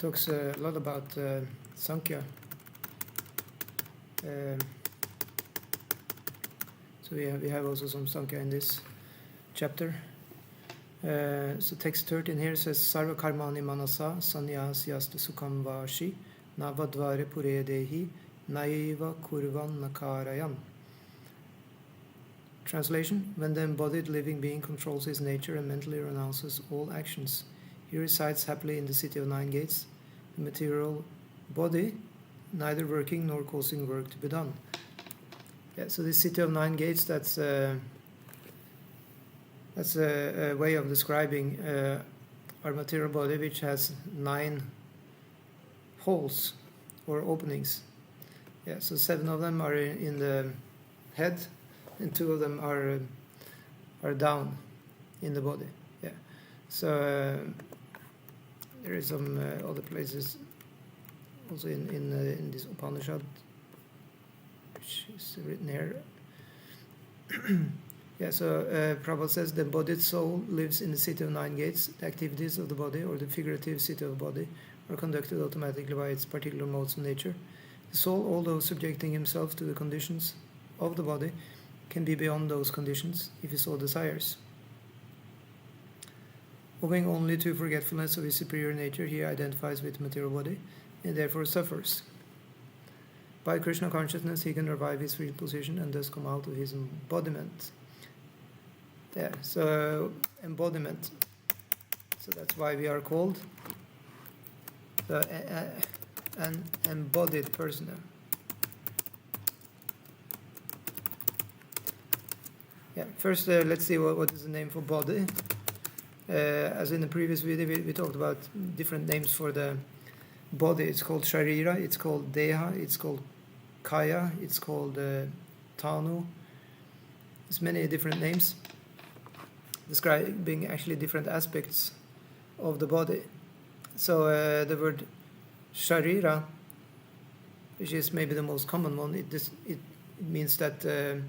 talks a lot about Sankhya. So we have also some Sankhya in this chapter. So text 13 here says Sarva karmani manasa sannyasyastu sukham vashi navadvare pure dehi naiva kurvan nakarayan. Translation: when the embodied living being controls his nature and mentally renounces all actions, he resides happily in the city of nine gates, the material body, neither working nor causing work to be done. Yeah, so this city of nine gates, that's a way of describing our material body, which has 9 holes or openings. Yeah, so 7 of them are in the head, and 2 of them are down in the body. Yeah, so there is some other places also in this Upanishad, which is written here. Yeah, so Prabhupada says the embodied soul lives in the city of 9 gates. The activities of the body, or the figurative city of the body, are conducted automatically by its particular modes of nature. The soul, although subjecting himself to the conditions of the body, can be beyond those conditions if he so desires. Owing only to forgetfulness of his superior nature, he identifies with the material body and therefore suffers. By Krishna consciousness, he can revive his free position and thus come out of his embodiment. Yeah, so embodiment. So that's why we are called an embodied person. Yeah, first let's see what is the name for body. As in the previous video, we talked about different names for the body. It's called Sharira, it's called Deha, it's called Kaya, it's called Tanu. There's many different names describing actually different aspects of the body. So the word Sharira, which is maybe the most common one, it means that the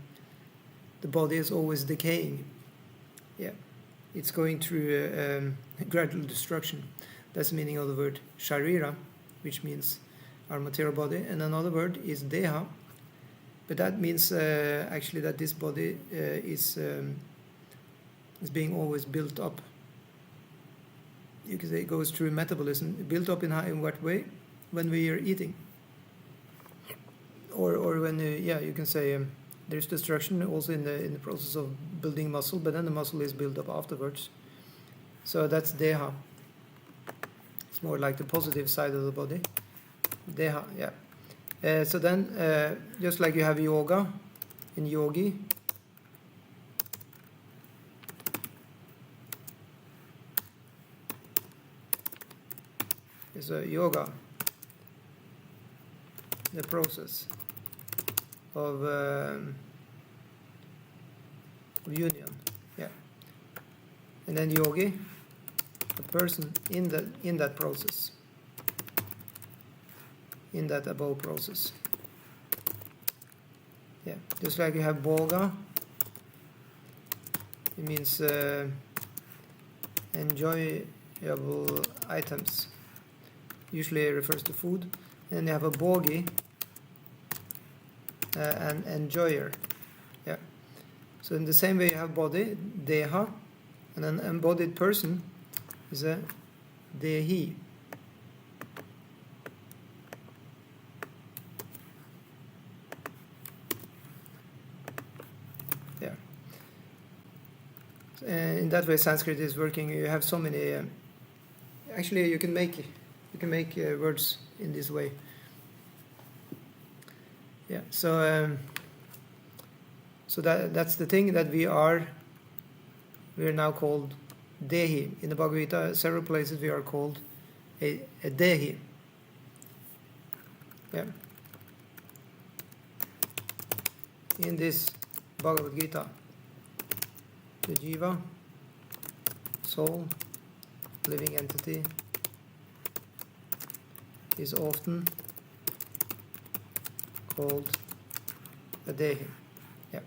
body is always decaying. Yeah, it's going through gradual destruction. That's the meaning of the word Sharira, which means our material body. And another word is Deha, but that means actually that this body is being always built up. You can say it goes through metabolism. Built up in what way? When we are eating, or when you can say there's destruction also in the process of building muscle, but then the muscle is built up afterwards. So that's Deha. It's more like the positive side of the body. Deha, yeah. So then, just like you have yoga in yogi, is a yoga, the process of union, yeah. And then yogi, a person in that process, in that above process. Yeah, just like you have bhoga, it means enjoyable items. Usually it refers to food. And then you have a bhogi, an enjoyer. Yeah. So in the same way you have body, deha, and an embodied person is a dehi. Yeah. In that way Sanskrit is working. You have so many actually you can make words in this way. Yeah, so that's the thing, that we are now called Dehi. In the Bhagavad Gita, several places we are called a Dehi. Yeah. In this Bhagavad Gita, the Jiva, soul, living entity, is often called a Dehi. Yeah.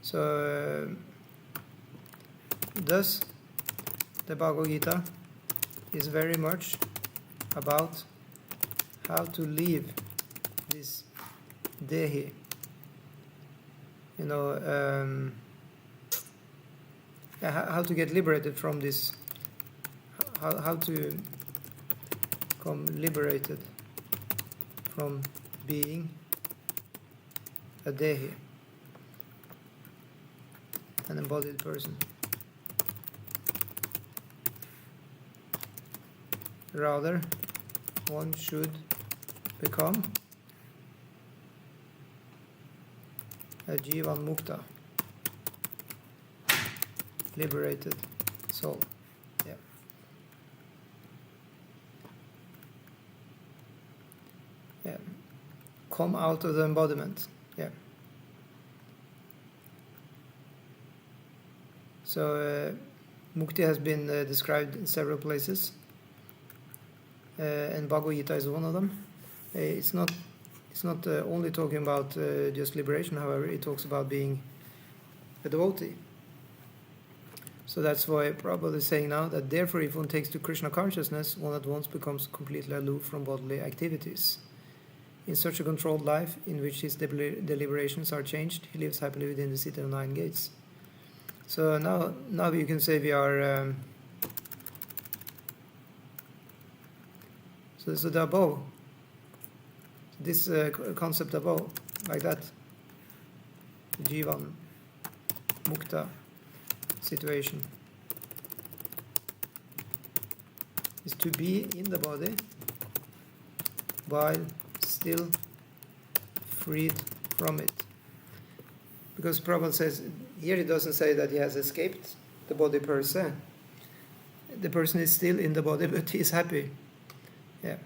So thus the Bhagavad Gita is very much about how to leave this dehi, how to get liberated from this, how to become liberated from being a dehi, an embodied person. Rather, one should become a jivan mukta, liberated soul. Yeah. Yeah. Come out of the embodiment. Yeah. So mukti has been described in several places, and Bhagavad Gita is one of them. It's not only talking about just liberation. However, it talks about being a devotee. So that's why Prabhupada is saying now that therefore if one takes to Krishna consciousness, one at once becomes completely aloof from bodily activities. In such a controlled life, in which his deliberations are changed, he lives happily within the city of nine gates. So now you can say we are... So the above, this concept above, like that, jivan mukta situation, is to be in the body while still freed from it. Because Prabhupada says, here he doesn't say that he has escaped the body per se. The person is still in the body, but he is happy. Yeah.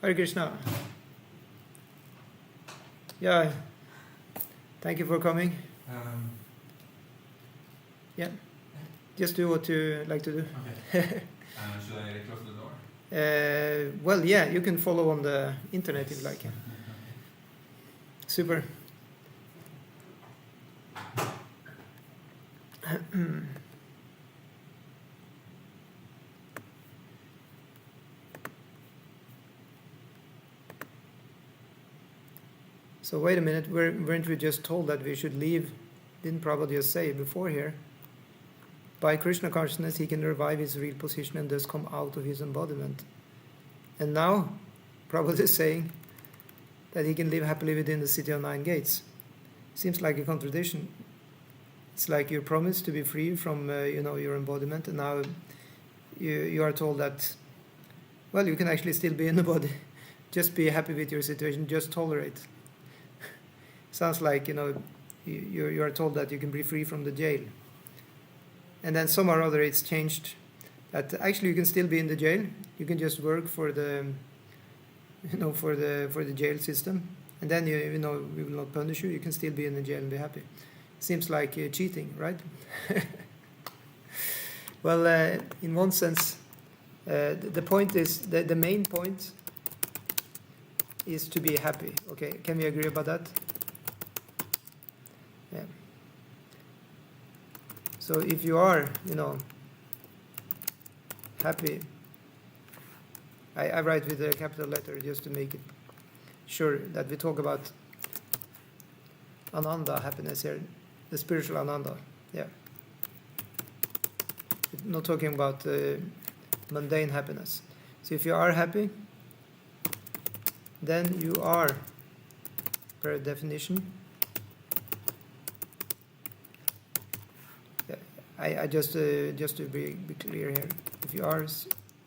Hare Krishna. Yeah. Thank you for coming. Yeah. Just do what you like to do. Okay. Should I close the door? Well, yeah, you can follow on the internet if you like. Super. So wait a minute, weren't we just told that we should leave? Didn't Prabhupada just say before here? By Krishna consciousness he can revive his real position and thus come out of his embodiment. And now Prabhupada is saying that he can live happily within the city of nine gates. Seems like a contradiction. It's like you're promised to be free from your embodiment, and now you are told that, well, you can actually still be in the body. Just be happy with your situation, just tolerate. Sounds like, you are told that you can be free from the jail. And then somehow or other it's changed that actually you can still be in the jail. You can just work for the for the jail system, and then we will not punish you. You can still be in the jail and be happy. Seems like cheating, right? Well, in one sense, the point is the main point is to be happy. Okay, can we agree about that? Yeah. So if you are, happy, I write with a capital letter just to make it sure that we talk about ananda, happiness here, the spiritual ananda. Yeah. Not talking about mundane happiness. So if you are happy, then you are, per definition, I just to be clear here, if you are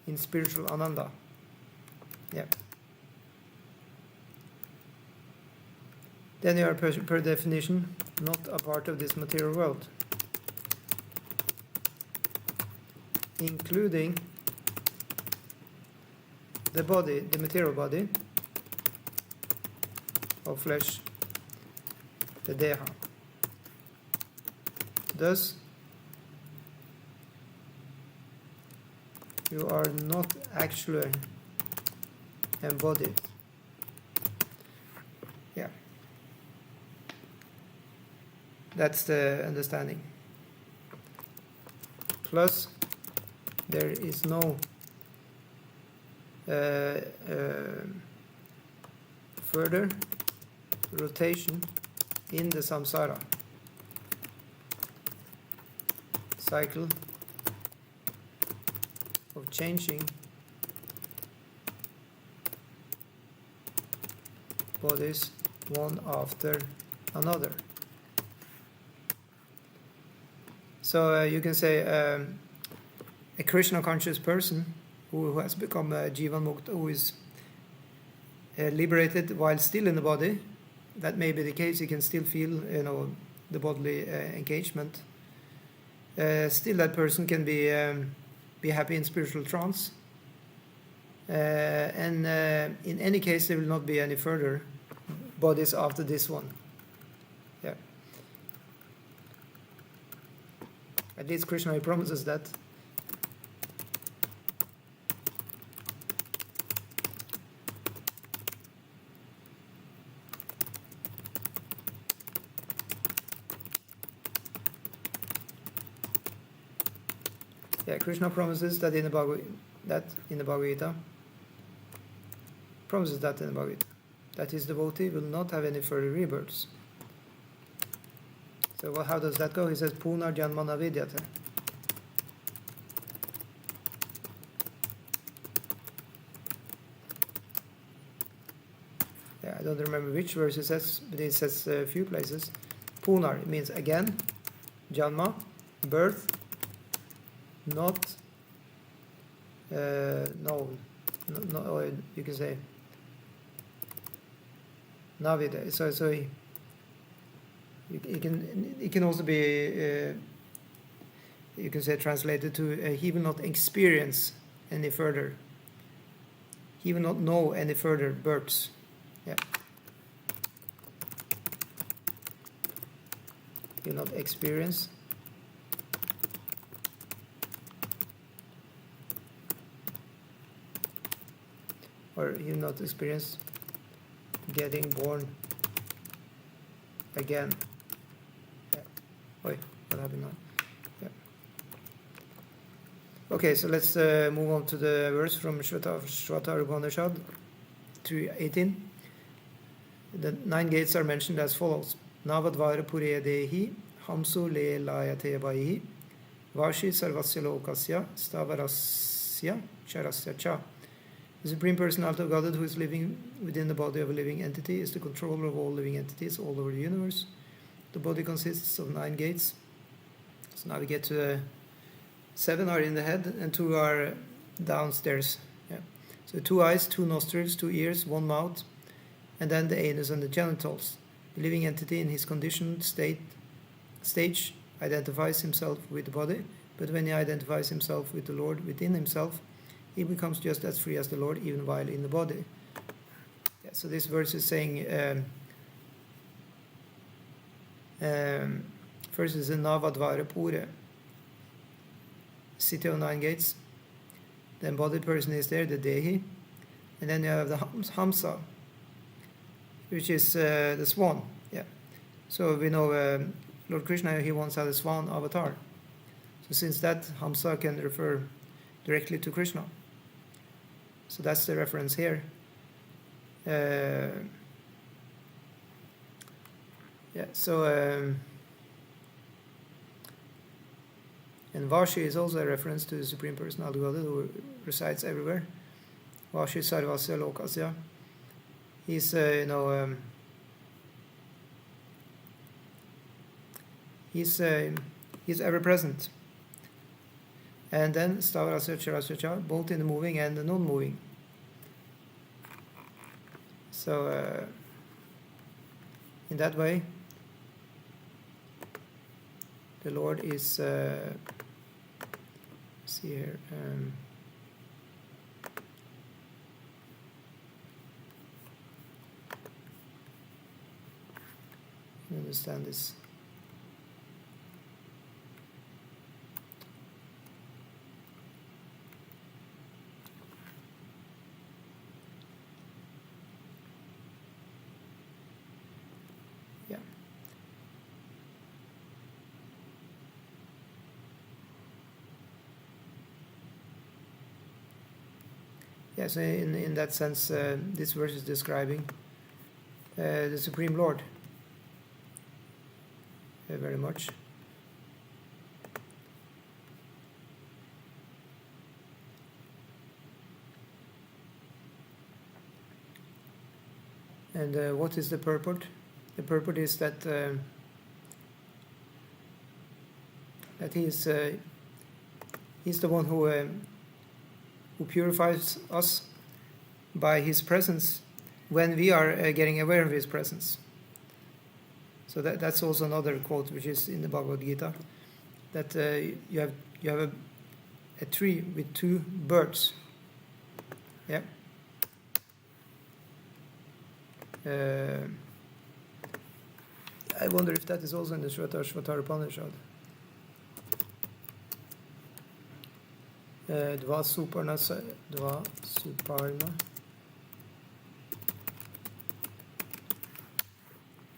in spiritual ananda, yeah, then you are per definition not a part of this material world, including the body, the material body of flesh, the deha. Thus, you are not actually embodied. Yeah. That's the understanding. Plus, there is no further rotation in the samsara cycle of changing bodies one after another. So you can say a Krishna conscious person who has become a Jivan Mukta, who is liberated while still in the body, that may be the case. He can still feel, the bodily engagement. Still, that person can be happy in spiritual trance. And in any case, there will not be any further bodies after this one. Yeah. At least Krishna promises that. Yeah, Krishna promises that in the Bhagavad Gita. Promises that in the Bhagavad Gita, that his devotee will not have any further rebirths. So how does that go? He says, Punar Janmana Vidyate. Yeah, I don't remember which verse it says, but it says a few places. Punar, it means again, Janma, birth, not, no, you can say, Navida. So it can also be, you can say, translated to he will not experience any further. He will not know any further births. Yeah. He will not experience. Or he will not experience getting born again. Yeah. Wait, what happened now? Yeah. Okay, so let's move on to the verse from Shvata Upanishad 3:18. The 9 gates are mentioned as follows: Navadvara Pure Dehi, Hamsu Le Layate Baihi, Vashi Sarvasya Lokasya, Stavarasya Charasya Cha. The Supreme Personality of Godhead, who is living within the body of a living entity, is the controller of all living entities all over the universe. The body consists of 9 gates. So now we get to 7 are in the head and 2 are downstairs. Yeah. So 2 eyes, 2 nostrils, 2 ears, 1 mouth, and then the anus and the genitals. The living entity in his conditioned stage identifies himself with the body, but when he identifies himself with the Lord within himself, he becomes just as free as the Lord, even while in the body. Yeah, so this verse is saying, first is the Navadvara Pure, city of 9 gates. The embodied person is there, the Dehi. And then you have the Hamsa, which is the swan. Yeah. So we know Lord Krishna, he once had a swan avatar. So since that, Hamsa can refer directly to Krishna. So that's the reference here. Yeah, so and Vashi is also a reference to the Supreme Personality of Godhead, who resides everywhere. Vashi Sarvasya Lokasya. He's he's ever present. And then Stavarasya Charasya Cha, both in the moving and the non-moving. So in that way, the Lord is see here. You understand this? Yeah. Yeah, so in that sense, this verse is describing the Supreme Lord very much. And what is the purport? The purport is that he is he's the one who purifies us by his presence when we are getting aware of his presence. So that's also another quote which is in the Bhagavad Gita, that you have a tree with two birds. Yeah. I wonder if that is also in the Shvatara Upanishad. Dva Suparna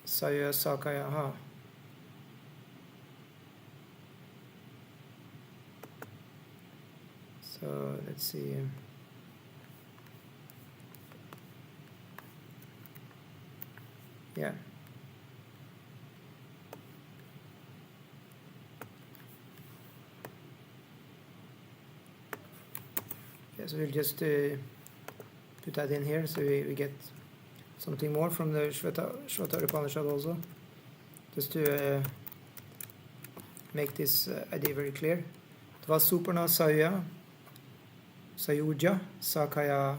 Saya Sakayaha. So let's see. Yeah. So we'll just put that in here so we get something more from the Shvatara Upanishad also, just to make this idea very clear. Tva Suparna Sayuja Sakaya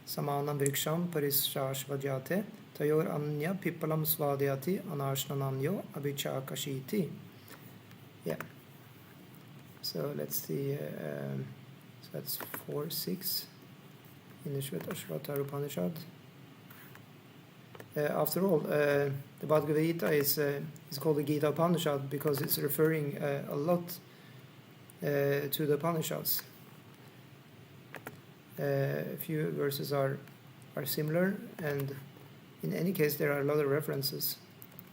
Samanam Vriksham Parishashvajate Tayor Anya Pipalam Svadhyati Anashnananyo Abhichakashiti. Yeah. So let's see. So that's 4-6 in the Shvatara Upanishad. After all, the Bhagavad Gita is called the Gita Upanishad because it's referring a lot to the Upanishads. A few verses are similar, and in any case there are a lot of references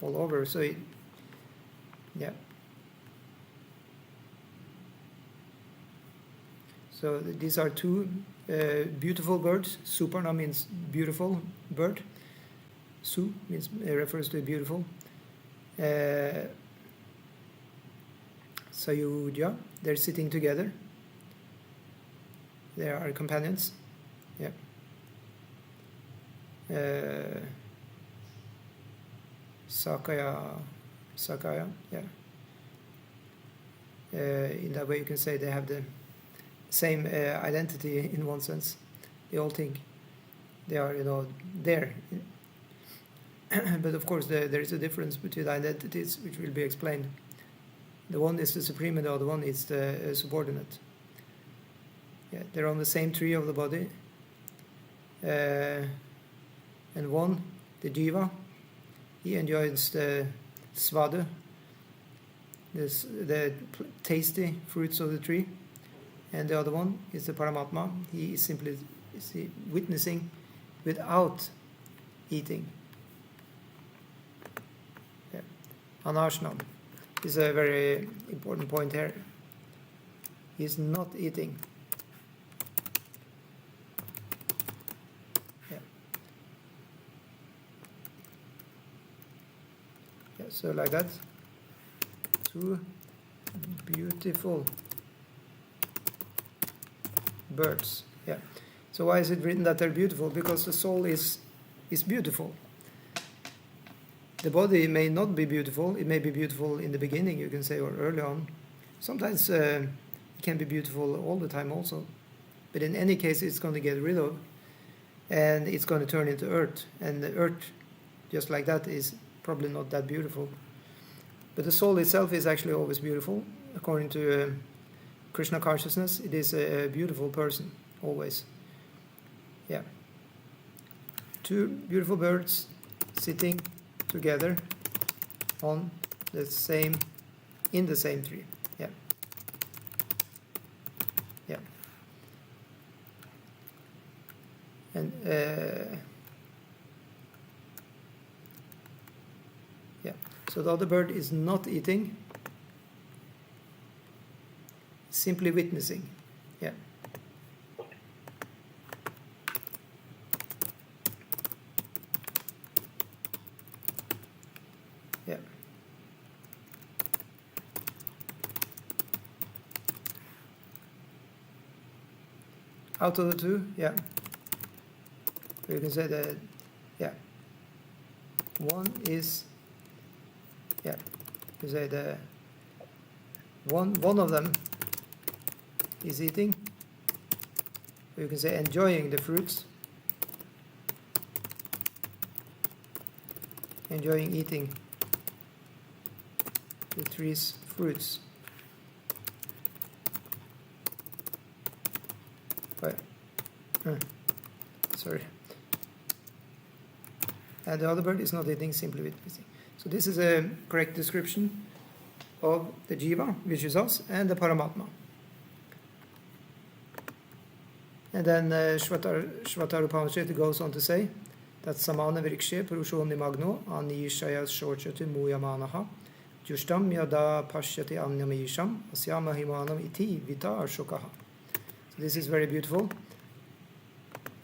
all over. So yeah. So these are two beautiful birds. Suparna means beautiful bird. Su means refers to beautiful. Sayuja, they're sitting together. They are companions. Yeah. Sakaya, yeah. In that way you can say they have the same identity in one sense. They all think they are, there. But of course there is a difference between identities which will be explained. The one is the supreme and the other one is the subordinate. Yeah, they're on the same tree of the body. And one, the jiva, he enjoys the svada, the tasty fruits of the tree. And the other one is the Paramatma. He is simply witnessing without eating. Yeah. Anashnam is a very important point here. He is not eating. Yeah. Yeah, so like that. Two beautiful birds. Yeah. So why is it written that they're beautiful? Because the soul is beautiful. The body may not be beautiful. It may be beautiful in the beginning, you can say, or early on. Sometimes it can be beautiful all the time also. But in any case, it's going to get rid of, and it's going to turn into earth. And the earth, just like that, is probably not that beautiful. But the soul itself is actually always beautiful. According to Krishna consciousness, it is a beautiful person, always. Yeah. Two beautiful birds sitting together in the same tree. Yeah. Yeah. And yeah. So the other bird is not eating, simply witnessing. Yeah. Out of the two, yeah. You can say that, yeah. One is, yeah. You say the one of them is eating. You can say enjoying the fruits. Enjoying eating the tree's fruits. Right. Sorry. And the other bird is not eating, simply with missing. So this is a correct description of the jiva, which is us, and the paramatma. And then Shvatar goes on to say that samana vrikshe purusho nimagno anishaya shochati muyamanaha justam yada pashyati anyamisham asyama himanam iti vita ashokaha. So this is very beautiful,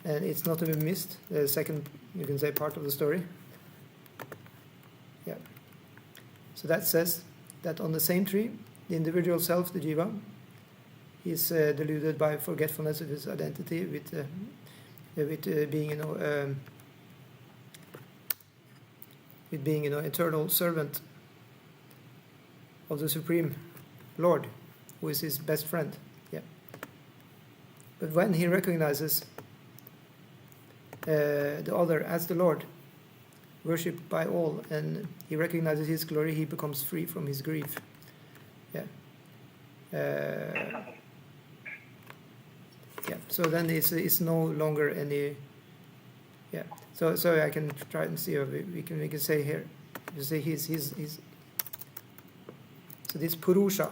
and it's not to be missed. The second, you can say, part of the story. Yeah. So that says that on the same tree, the individual self, the jiva, is deluded by forgetfulness of his identity with being, with being, eternal servant of the Supreme Lord, who is his best friend. Yeah. But when he recognizes the other as the Lord, worshipped by all, and he recognizes his glory, he becomes free from his grief. Yeah. Yeah. So then it's no longer any. Yeah. So I can try and see if we can say here. You say he's. So this purusha,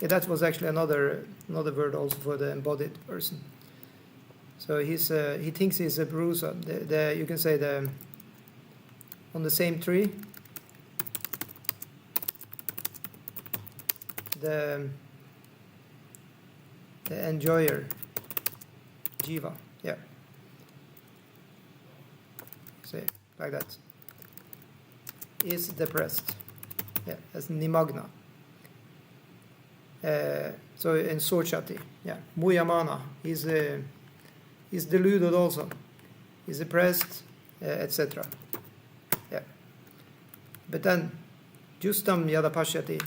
yeah, that was actually another word also for the embodied person. So he thinks he's a purusha. You can say on the same tree. The enjoyer, jiva, yeah. Say like that. Is depressed, yeah, as nimagna. So in sochati, yeah, muyamana, he's deluded also. He's depressed, etc. Yeah. But then, justam yada pashyati.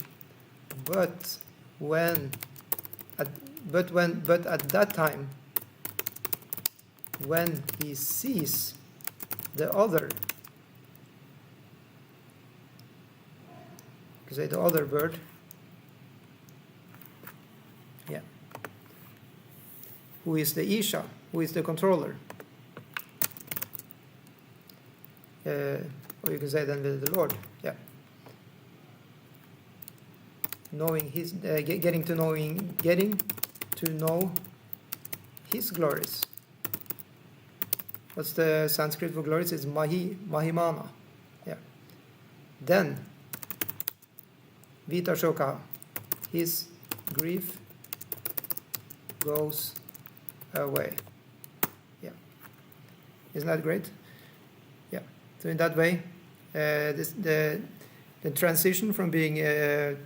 But at that time, when he sees the other, you say the other bird, yeah, who is the Isha, who is the controller, or you can say then the Lord, yeah. Knowing his, getting to know his glories. What's the Sanskrit for glories? It's mahimana. Yeah. Then vita shoka, his grief goes away. Yeah. Isn't that great? Yeah. So in that way, the transition from being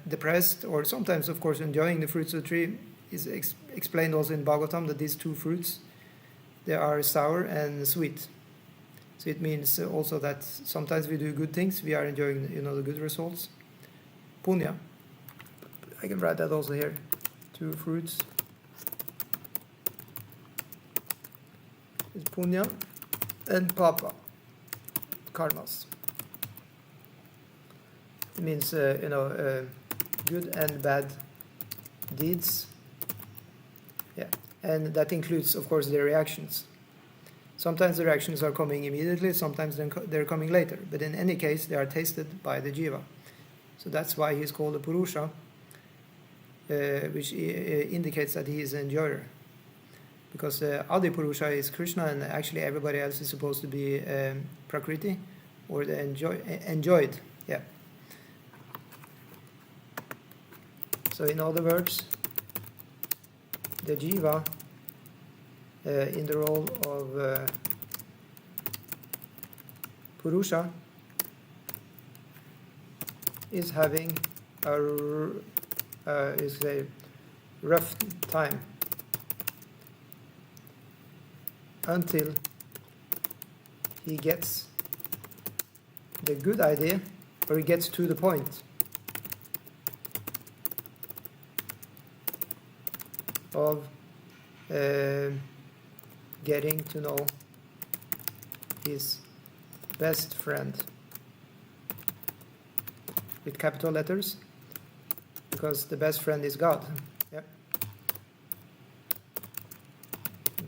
depressed, or sometimes, of course, enjoying the fruits of the tree, is explained also in Bhagavatam, that these two fruits, they are sour and sweet. So it means also that sometimes we do good things, we are enjoying, the good results. Punya. I can write that also here. Two fruits. It's punya and papa. Karmas. It means, good and bad deeds. Yeah, and that includes, of course, the reactions. Sometimes the reactions are coming immediately, sometimes they're coming later. But in any case, they are tasted by the jiva. So that's why he's called a purusha, which indicates that he is an enjoyer. Because Adi Purusha is Krishna, and actually everybody else is supposed to be Prakriti, or the enjoyed. Yeah. So in other words, the jiva in the role of Purusha is having a rough time until he gets the good idea, or he gets to the point of getting to know his best friend, with capital letters, because the best friend is God. Yep.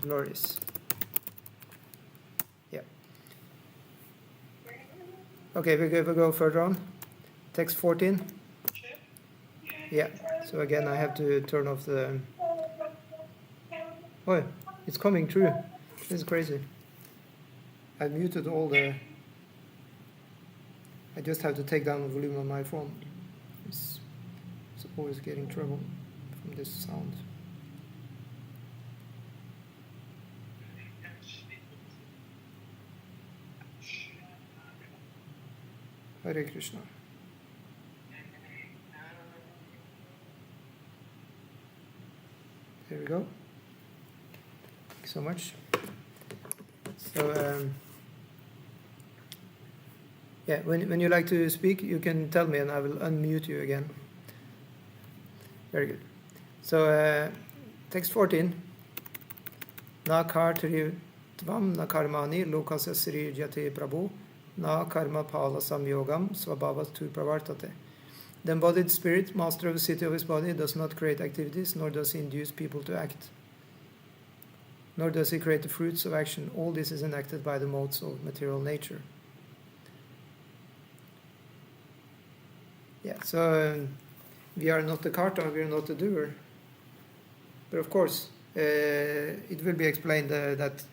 Glorious. Yeah. Okay, we go further on. Text 14. Yeah. So again, I have to turn off the... Oh, it's coming through. This is crazy. I muted all the... I just have to take down the volume on my phone. It's always getting trouble from this sound. Hare Krishna. There we go. Thank you so much. So, yeah, when you like to speak, you can tell me and I will unmute you again. Very good. So, text 14. Na kartri tvam na karmani lokasya sri jate prabhu na karma pala samyogam svabhavas tu pravartate. The embodied spirit, master of the city of his body, does not create activities, nor does he induce people to act. Nor does he create the fruits of action. All this is enacted by the modes of material nature. Yeah, so we are not the karta, we are not the doer. But of course, it will be explained that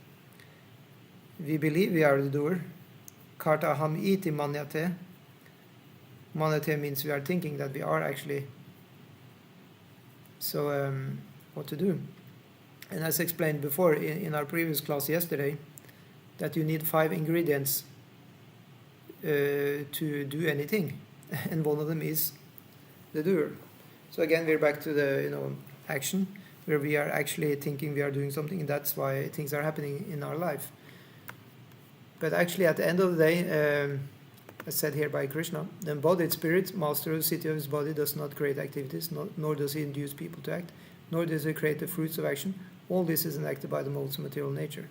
we believe we are the doer. Karta ham iti manyate. Manyate means we are thinking that we are actually. So, what to do? And as explained before in our previous class yesterday, that you need 5 ingredients to do anything, and one of them is the doer. So again, we're back to the action, where we are actually thinking we are doing something, and that's why things are happening in our life. But actually, at the end of the day, as said here by Krishna, the embodied spirit, master of the city of his body, does not create activities, nor does he induce people to act, nor does he create the fruits of action. All this is enacted by the modes of material nature.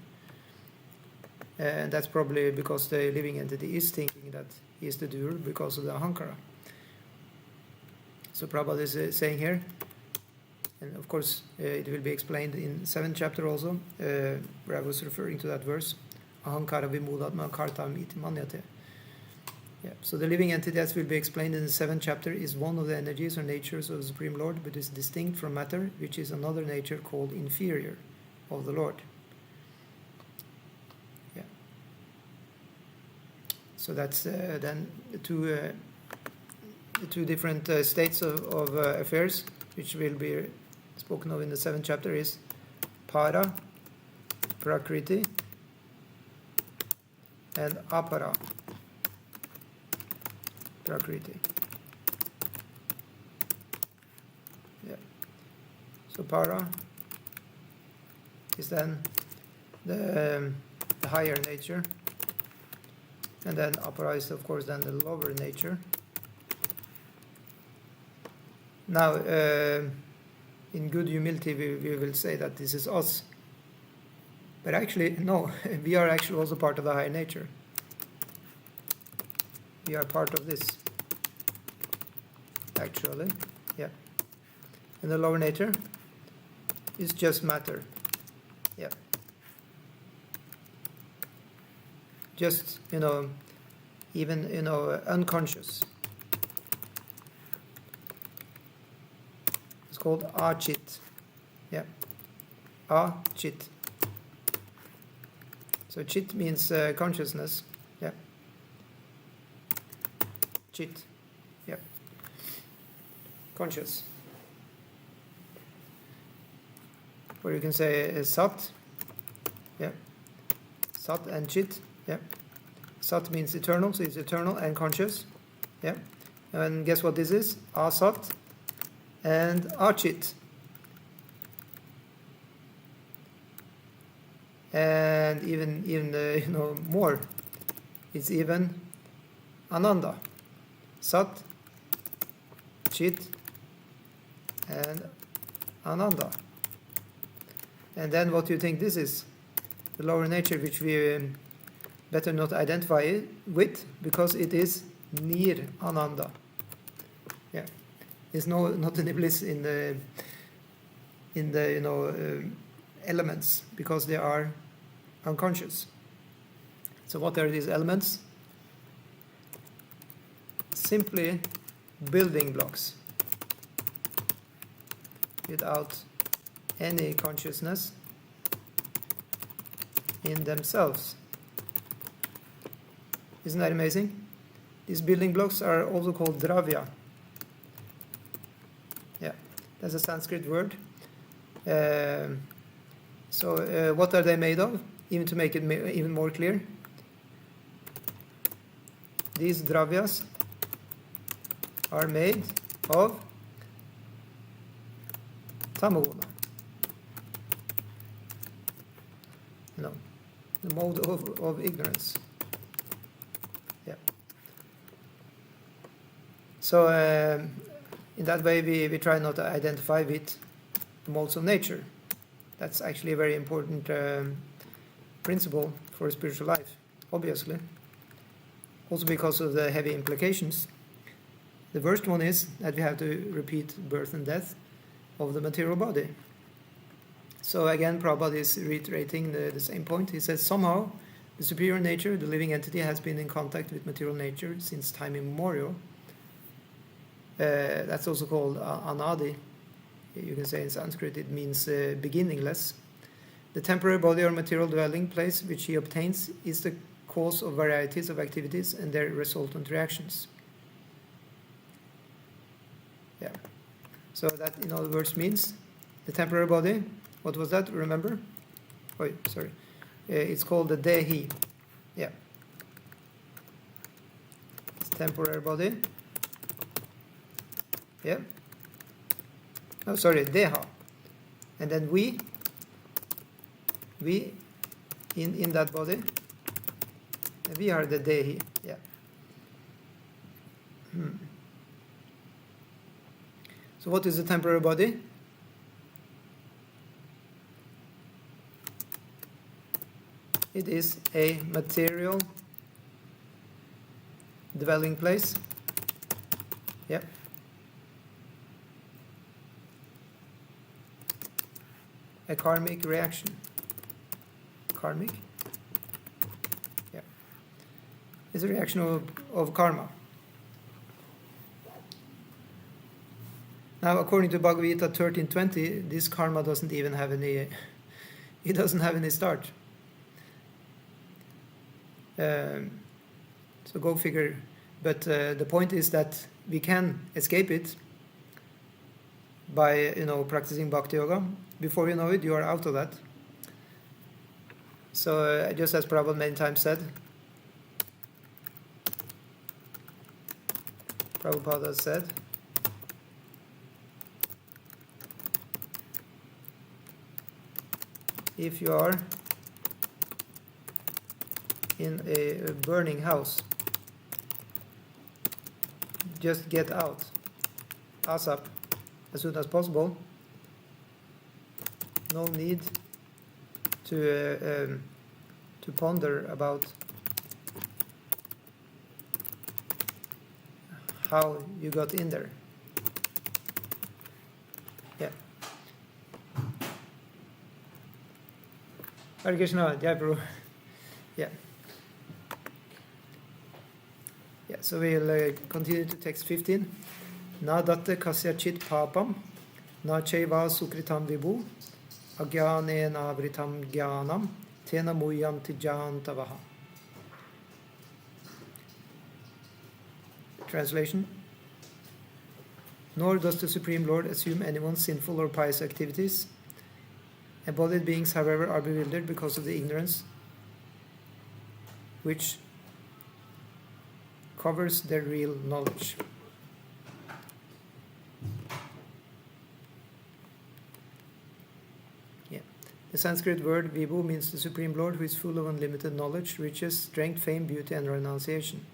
And that's probably because the living entity is thinking that he is the doer because of the ahankara. So Prabhupada is saying here, and of course it will be explained in 7th chapter also, where I was referring to that verse, ahankara vimudatma kartam iti manyate. Yeah. So the living entity, as will be explained in the 7th chapter, is one of the energies or natures of the Supreme Lord, but is distinct from matter, which is another nature called inferior of the Lord. Yeah. So that's then the two different states of affairs, which will be spoken of in the 7th chapter, is para, prakriti, and apara, prakriti. Yeah. So para is then the higher nature, and then apara is of course then the lower nature. Now, in good humility, we will say that this is us, but actually no, we are actually also part of the higher nature. We are part of this, actually, yeah. And the lower nature is just matter, yeah. Just, even, unconscious. It's called achit, yeah. Achit. So chit means consciousness, yeah. Chit, yeah. Conscious. Or you can say sat, yeah. Sat and chit, yeah. Sat means eternal, so it's eternal and conscious, yeah. And guess what this is? Asat and achit. and even more. It's even Ananda, Sat, Chit, and Ananda. And then what do you think this is? The lower nature, which we better not identify it with, because it is Nir Ananda. Yeah, there's not any bliss in the elements, because they are unconscious. So what are these elements? Simply building blocks without any consciousness in themselves. Isn't that amazing? These building blocks are also called dravya. Yeah, that's a Sanskrit word. So what are they made of? Even to make it even more clear, these dravyas are made of tamoguna. The mode of ignorance. Yeah. So in that way we try not to identify with the modes of nature. That's actually a very important principle for a spiritual life, obviously. Also because of the heavy implications. The first one is that we have to repeat birth and death of the material body. So again, Prabhupada is reiterating the same point. He says, somehow, the superior nature, the living entity, has been in contact with material nature since time immemorial. That's also called anadi. You can say in Sanskrit it means beginningless. The temporary body or material dwelling place which he obtains is the cause of varieties of activities and their resultant reactions. Yeah. So that, in other words, means the temporary body. What was that? Remember? Oh, sorry. It's called the dehi. Yeah. It's temporary body. Yeah. Oh, sorry, deha. And then we in that body, we are the dehi. Yeah. So what is the temporary body? It is a material dwelling place. Yeah. A karmic reaction. Karmic? Yeah. It's a reaction of karma. Now, according to Bhagavad Gita 13:20, this karma doesn't even have any. It doesn't have any start. So go figure. But the point is that we can escape it by practicing bhakti yoga. Before you know it, you are out of that. So just as Prabhupada many times said, Prabhupada said, if you are in a burning house, just get out ASAP as soon as possible. No need to ponder about how you got in there. Yeah. Hare Krishna, Jai Prabhu. Yeah. Yeah, so we'll continue to text 15. Na datte kasya chit papam, na cheva sukritam vibhu, agyane navritam jnanam, tena muyam tijantavaha. Translation. Nor does the Supreme Lord assume anyone's sinful or pious activities. Embodied beings, however, are bewildered because of the ignorance which covers their real knowledge. Yeah. The Sanskrit word Vibhu means the Supreme Lord who is full of unlimited knowledge, riches, strength, fame, beauty, and renunciation.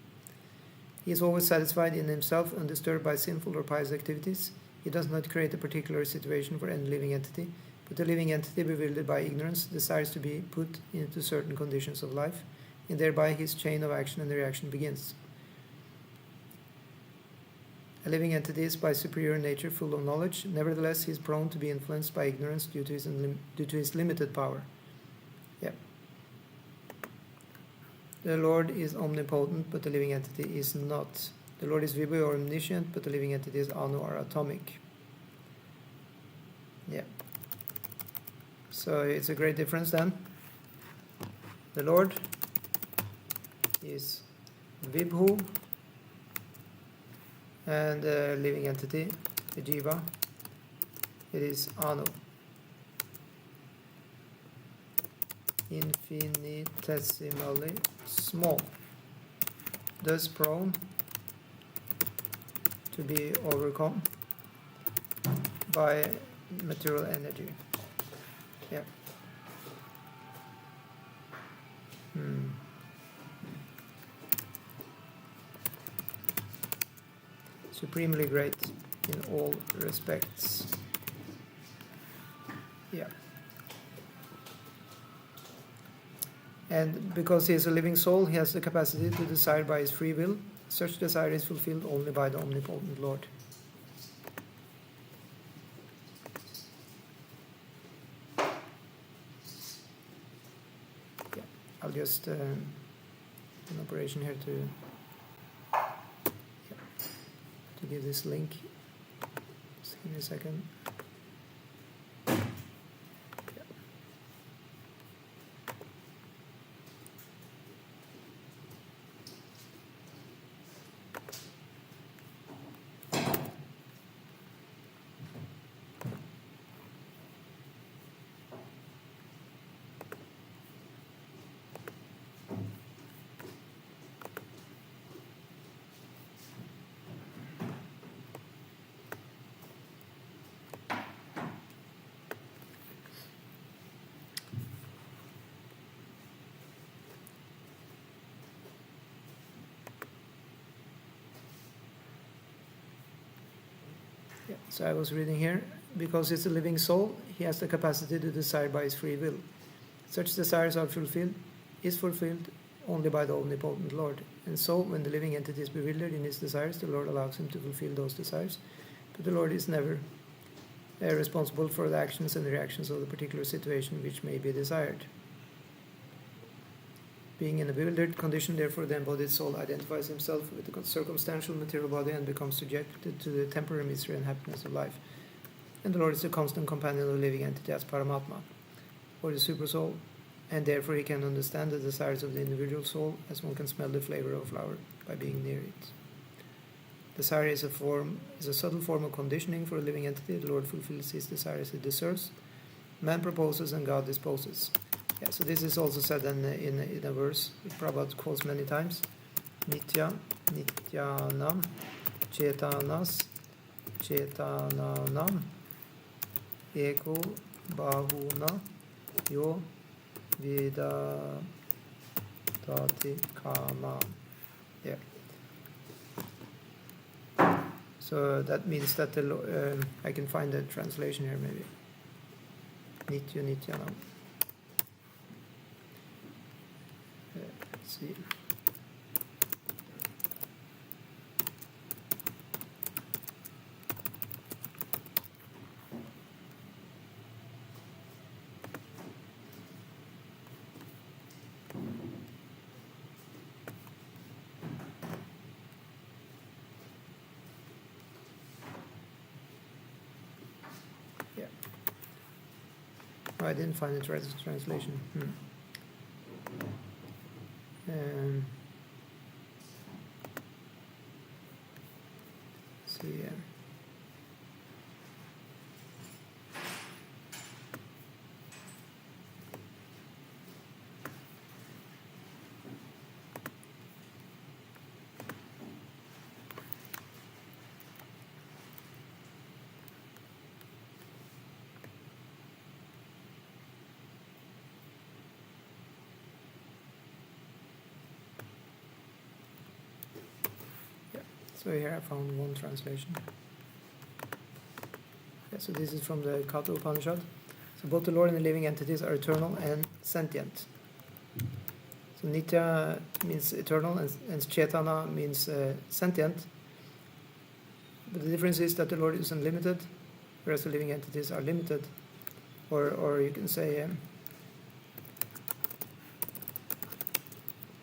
He is always satisfied in himself, undisturbed by sinful or pious activities. He does not create a particular situation for any living entity, but the living entity, bewildered by ignorance, desires to be put into certain conditions of life, and thereby his chain of action and reaction begins. A living entity is by superior nature full of knowledge. Nevertheless, he is prone to be influenced by ignorance due to his limited power. Yeah. The Lord is omnipotent, but the living entity is not. The Lord is Vibhu or omniscient, but the living entity is Anu or atomic. Yeah. So it's a great difference then. The Lord is Vibhu, and the living entity, the Jiva, it is Anu. Infinitesimally small, thus prone to be overcome by material energy. Yeah. Supremely great in all respects. Yeah. And because he is a living soul, he has the capacity to desire by his free will. Such desire is fulfilled only by the omnipotent Lord. Yeah. I'll just an operation here to give this link. Just give me a second. Yeah, so I was reading here, because it's a living soul, he has the capacity to desire by his free will. Such desires is fulfilled only by the omnipotent Lord. And so, when the living entity is bewildered in his desires, the Lord allows him to fulfill those desires. But the Lord is never responsible for the actions and reactions of the particular situation which may be desired. Being in a bewildered condition, therefore, the embodied soul identifies himself with the circumstantial material body and becomes subjected to the temporary misery and happiness of life. And the Lord is the constant companion of the living entity as Paramatma, or the supersoul, and therefore he can understand the desires of the individual soul as one can smell the flavor of a flower by being near it. Desire is a subtle form of conditioning for a living entity. The Lord fulfills his desires he deserves. Man proposes and God disposes. Yeah, so this is also said in a verse which Prabhupada quotes many times. Nitya, Nityanam, Chetanas, Chetananam, Eko, Bahuna, Yo, Vedati, Kama. Yeah. So that means that I can find the translation here maybe. Nitya, Nityanam. Let's see. Yeah. Oh, I didn't find the translation. See, yeah. So here I found one translation. Yeah, so this is from the Katha Upanishad. So both the Lord and the living entities are eternal and sentient. So Nitya means eternal and Chetana means sentient. But the difference is that the Lord is unlimited, whereas the living entities are limited. Or you can say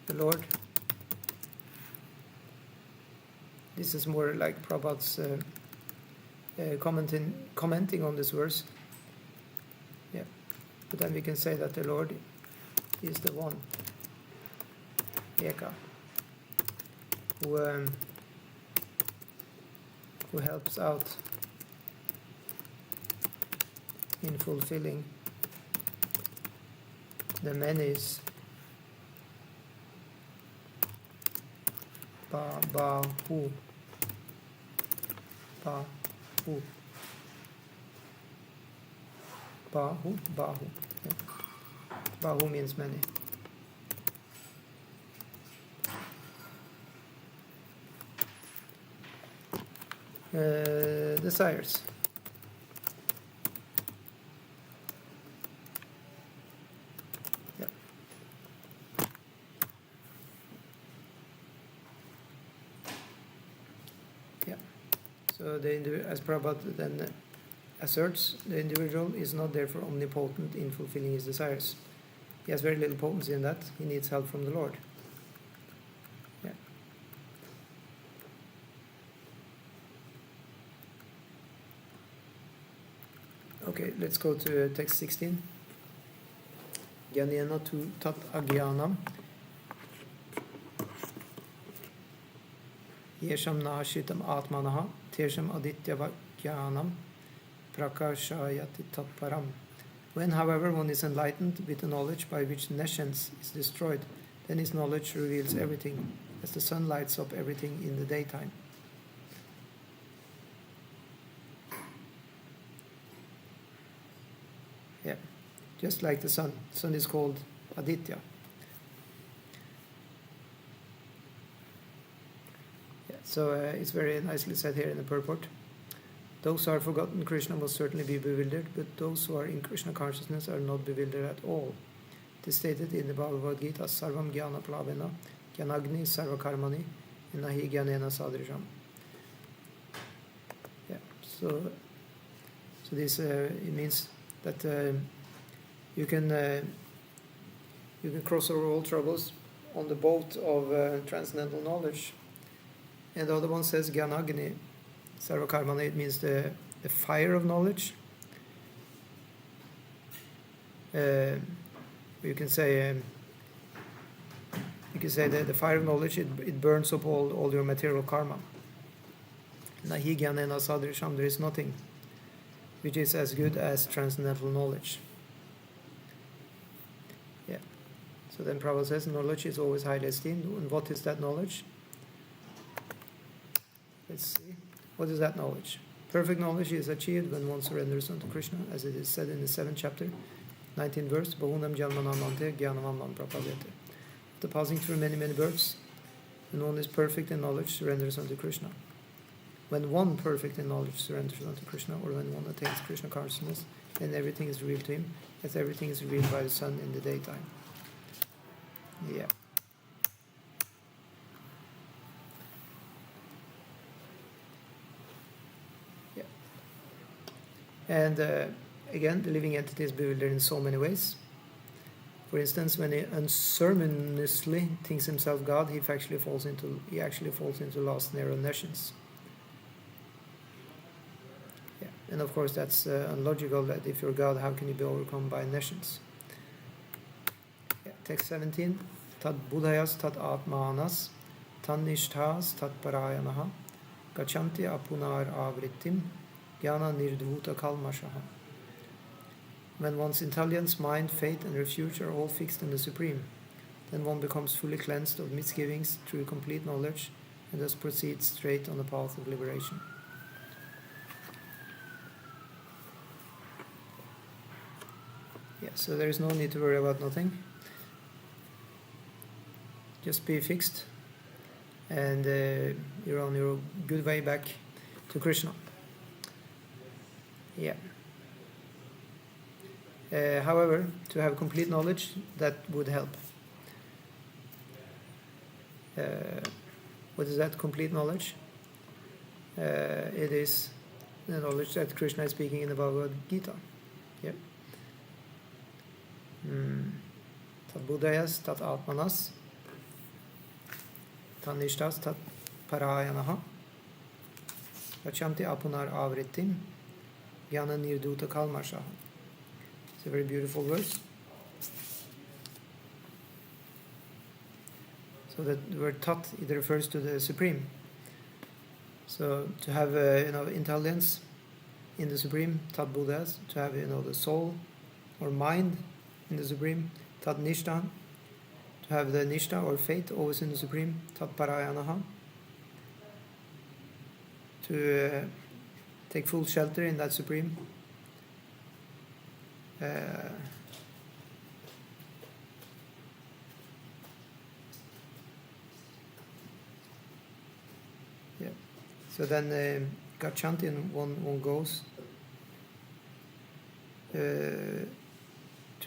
the Lord. This is more like Prabhupada's commenting on this verse. Yeah, but then we can say that the Lord is the one, Eka, who helps out in fulfilling the many's Bahu. Yeah. Bahu means many. Desires. Yeah. Yeah. So as Prabhupada then asserts, the individual is not therefore omnipotent in fulfilling his desires. He has very little potency in that. He needs help from the Lord. Yeah. Okay, let's go to text 16. Jnanena tu tat agyanam yesham nashitam atmanaha tesham aditya vajnanam prakashayati tatparam. When, however, one is enlightened with the knowledge by which nescience is destroyed, then his knowledge reveals everything, as the sun lights up everything in the daytime. Yeah, just like the sun. The sun is called Aditya. Yeah, so it's very nicely said here in the purport. Those who are forgotten Krishna must certainly be bewildered, but those who are in Krishna consciousness are not bewildered at all. It is stated in the Bhagavad Gita, Sarvam Jnana Plavena, Jnanagni Sarva Karmani, Nahi Jnanena Sadrisham. Yeah, so this it means that you can cross over all troubles on the boat of transcendental knowledge. And the other one says Jnanagni Sarva Karmani. It means the fire of knowledge. You can say that the fire of knowledge, it burns up all your material karma. Nahi Jnanena Sadrisham, there is nothing which is as good as transcendental knowledge. Yeah. So then Prabhupada says knowledge is always highly esteemed. And what is that knowledge? Let's see. What is that knowledge? Perfect knowledge is achieved when one surrenders unto Krishna, as it is said in the 7th chapter, 19th verse, Bahunam Janmanamante Jnanamam Prapadete. After passing through many, many births, when one is perfect in knowledge, surrenders unto Krishna. When one perfect in knowledge surrenders unto Krishna, or when one attains Krishna consciousness, then everything is revealed to him, as everything is revealed by the sun in the daytime. Yeah. And again, the living entity is bewildered in so many ways. For instance, when he unceremoniously thinks himself God, he actually falls into last narrow nescience. Yeah. And of course, that's unlogical. That if you're God, how can you be overcome by nescience? Yeah. Text 17: Tad buddhayas tad atmanas, tan nishthas tad parayanaha, gachanti apunar avrittim. Jnana nirdhuta kalmashaha. When one's intelligence, mind, faith, and refuge are all fixed in the Supreme, then one becomes fully cleansed of misgivings through complete knowledge, and thus proceeds straight on the path of liberation. Yeah, so there is no need to worry about nothing. Just be fixed and you're on your good way back to Krishna. Yeah. However, to have complete knowledge, that would help. What is that complete knowledge? It is the knowledge that Krishna is speaking in the Bhagavad Gita. Yeah. Tat buddhayas, tat atmanas, tat nishtas, tat parayanaha, vachanti apunar avrittim, jnana nirduta kalmashaha. It's a very beautiful verse. So that the word tat, it refers to the Supreme. So to have intelligence in the Supreme, tat buddhas, to have the soul or mind in the Supreme, tat nishta, to have the nishta or faith always in the Supreme, tat parayanaha, to take full shelter in that Supreme. So then Gachanti, one goes to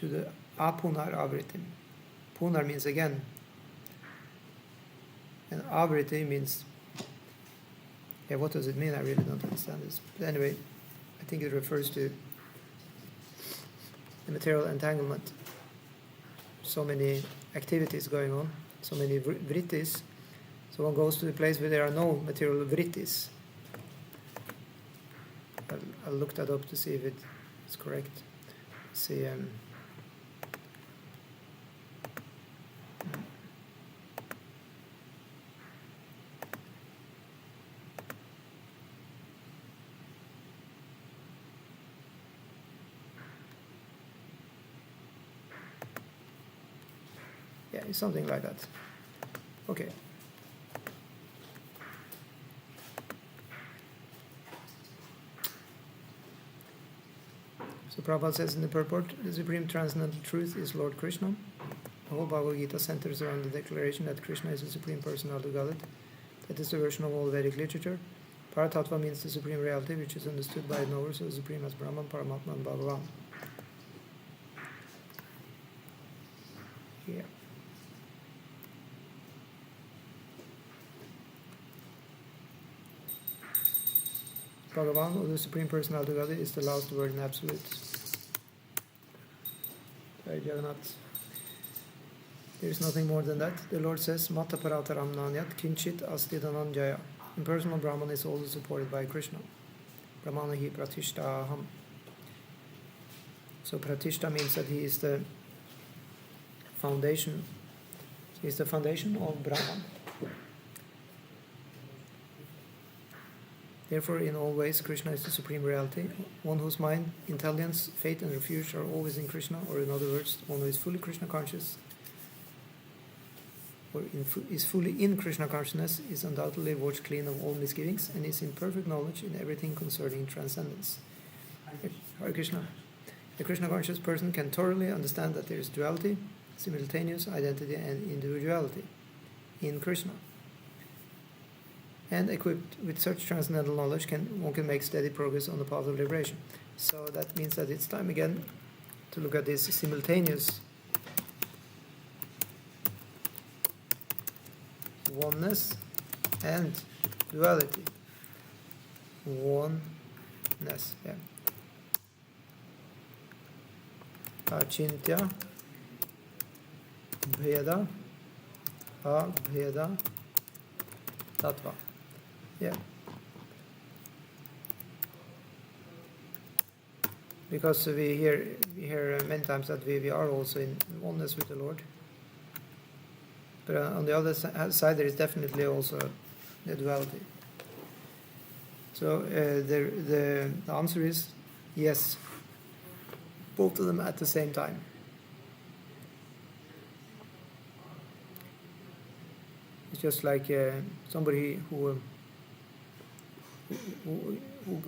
the Apunar Avritim. Punar means again, and Avriti means, what does it mean? I really don't understand this. But anyway, I think it refers to the material entanglement. So many activities going on, so many vrittis. So one goes to a place where there are no material vrittis. I'll look that up to see if it's correct. See, yeah, it's something like that. Okay. So Prabhupada says in the purport, the supreme transcendental truth is Lord Krishna. The whole Bhagavad Gita centers around the declaration that Krishna is the supreme personality of Godhead. That is the version of all Vedic literature. Paratattva means the supreme reality, which is understood by knowers of the supreme as Brahman, Paramatma, and Bhagavan. Yeah. Bhagavan, or the supreme personality of Godhead, is the last word in absolute. Jagannath. There is nothing more than that. The Lord says, Mata parataram nanyat kinchit asti dhananjaya. Impersonal Brahman is also supported by Krishna. Brahmana hi pratishta aham. So pratishta means that he is the foundation. He is the foundation of Brahman. Therefore, in all ways, Krishna is the supreme reality, one whose mind, intelligence, faith, and refuge are always in Krishna, or in other words, one who is fully Krishna conscious, or is fully in Krishna consciousness, is undoubtedly washed clean of all misgivings, and is in perfect knowledge in everything concerning transcendence. Hare Krishna. A Krishna conscious person can thoroughly understand that there is duality, simultaneous identity, and individuality in Krishna. And equipped with such transcendental knowledge, one can make steady progress on the path of liberation. So that means that it's time again to look at this simultaneous oneness and duality. Oneness, yeah. Achintya, bheda, abheda, tattva. Yeah. Because we hear many times that we are also in oneness with the Lord. But on the other side, there is definitely also the duality. So the answer is yes, both of them at the same time. It's just like somebody who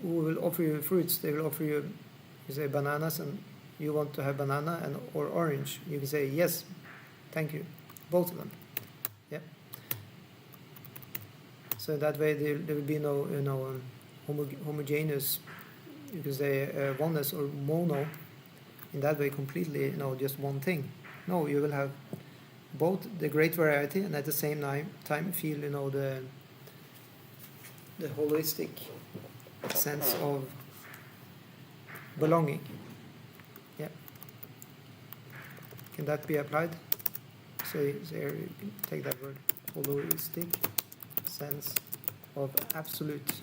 will offer you fruits. They will offer you, say, bananas, and you want to have banana or orange. You can say yes, thank you, both of them. Yeah. So that way there will be no homogeneous, you could say oneness or mono. In that way, completely just one thing. No, you will have both the great variety and at the same time feel the holistic sense of belonging. Yeah. Can that be applied? So here you can take that word, holistic sense of absolute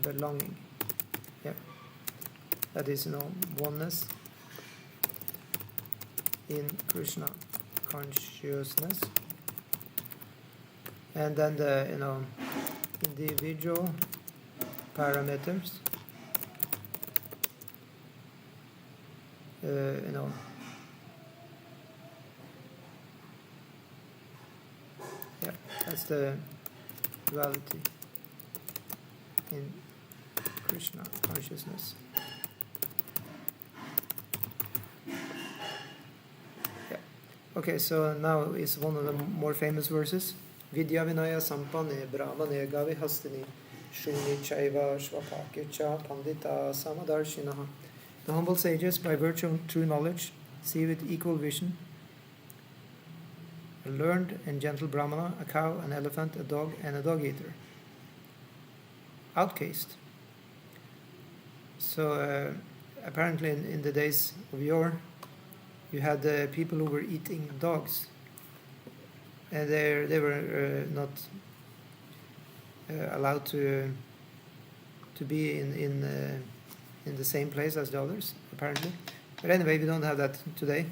belonging. Yeah. That is oneness in Krishna consciousness. And then the individual parameters, yeah, that's the duality in Krishna consciousness. Yeah. Okay, so now is one of the more famous verses. Vidya Vinaya Sampane Brahmane Gavi Hastini Shuni Chaiva Shvapakya Pandita Samadarshinaha. The humble sages, by virtue of true knowledge, see with equal vision a learned and gentle Brahmana, a cow, an elephant, a dog, and a dog-eater. Outcast. So apparently in the days of yore, you had people who were eating dogs. And they were not allowed to be in the same place as the others, apparently. But anyway, we don't have that today.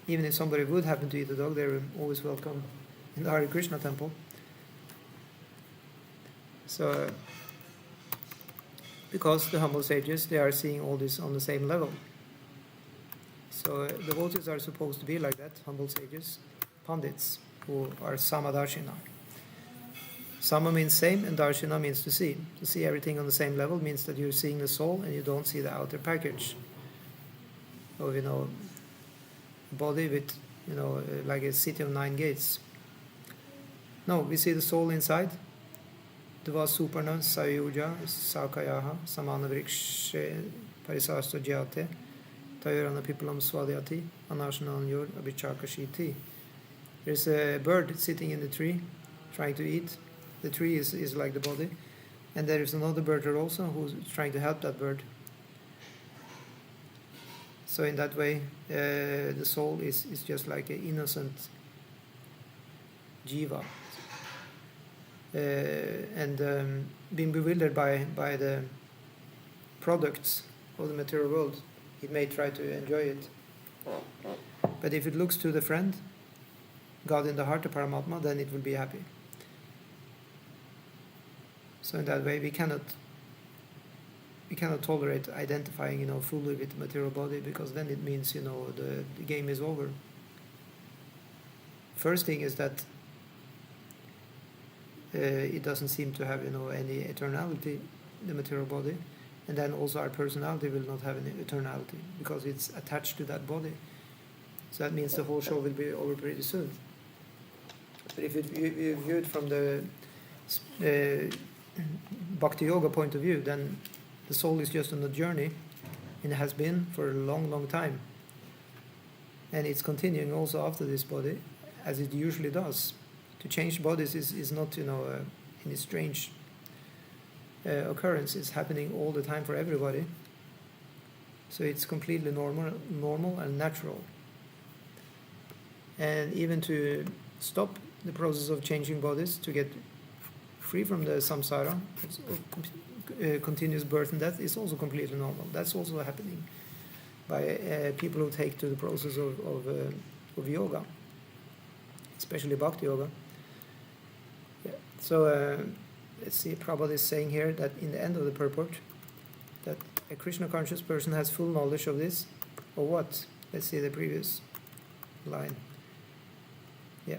Even if somebody would happen to eat a dog, they're always welcome in the Hare Krishna temple. So, because the humble sages, they are seeing all this on the same level. So devotees are supposed to be like that, humble sages, pandits, who are Samadarshina. Sama means same, and Darshina means to see. To see everything on the same level means that you're seeing the soul and you don't see the outer package of, body with, like a city of 9 gates. No, we see the soul inside. Dva suparna sayuja sakayaha samana vrikshe parisasta jyate tayurana pipalam swadhyati anashanan yor abhichakashiti. There's a bird sitting in the tree trying to eat. The tree is like the body. And there is another bird also who's trying to help that bird. So in that way, the soul is just like an innocent jiva. And being bewildered by the products of the material world, it may try to enjoy it. But if it looks to the friend, God in the heart, the Paramatma, then it will be happy. So in that way, we cannot tolerate identifying, fully with the material body, because then it means, the game is over. First thing is that it doesn't seem to have, any eternality, the material body, and then also our personality will not have any eternality because it's attached to that body. So that means the whole show will be over pretty soon. But if you view it from the Bhakti Yoga point of view, then the soul is just on a journey, and it has been for a long, long time. And it's continuing also after this body, as it usually does. To change bodies is not, any strange occurrence. It's happening all the time for everybody. So it's completely normal and natural. And even to stop the process of changing bodies, to get free from the samsara, continuous birth and death, is also completely normal. That's also happening by people who take to the process of yoga, especially Bhakti Yoga. Yeah. So let's see, Prabhupada is saying here that in the end of the purport, that a Krishna conscious person has full knowledge of this, or what? Let's see the previous line. Yeah.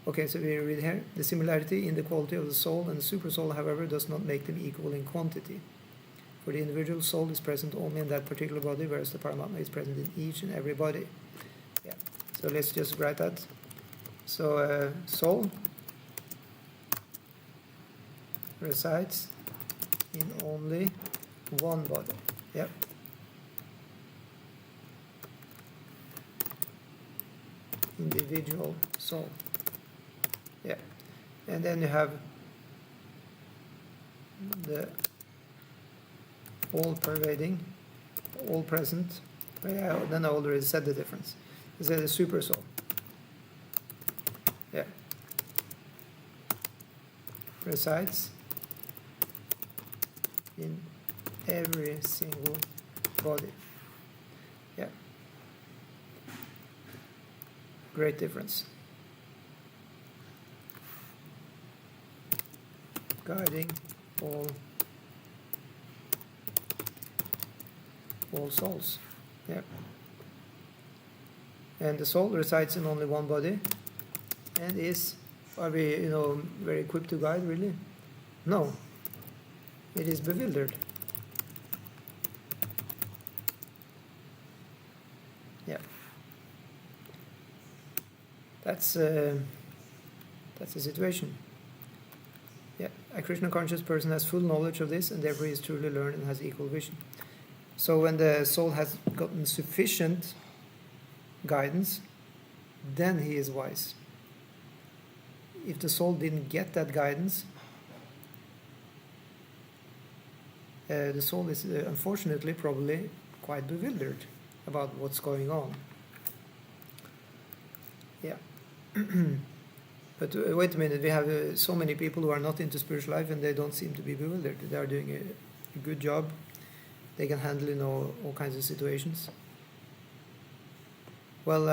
Okay, so we read here, the similarity in the quality of the soul and the super soul, however, does not make them equal in quantity. For the individual soul is present only in that particular body, whereas the Paramatma is present in each and every body. Yeah. So let's just write that. So soul resides in only one body. Yep. Individual soul. Yeah. And then you have the all-pervading, all-present. Yeah, then I already said the difference. Is that the super soul? Yeah. Resides in every single body. Yeah. Great difference. Guiding all souls. Yeah. And the soul resides in only one body and is, are we, very equipped to guide, really? No. It is bewildered. Yeah. That's the situation. Yeah. A Krishna conscious person has full knowledge of this and therefore is truly learned and has equal vision. So when the soul has gotten sufficient guidance, then he is wise. If the soul didn't get that guidance, the soul is unfortunately probably quite bewildered about what's going on. Yeah. But wait a minute, we have so many people who are not into spiritual life and they don't seem to be bewildered. They are doing a good job. They can handle, all kinds of situations. Well,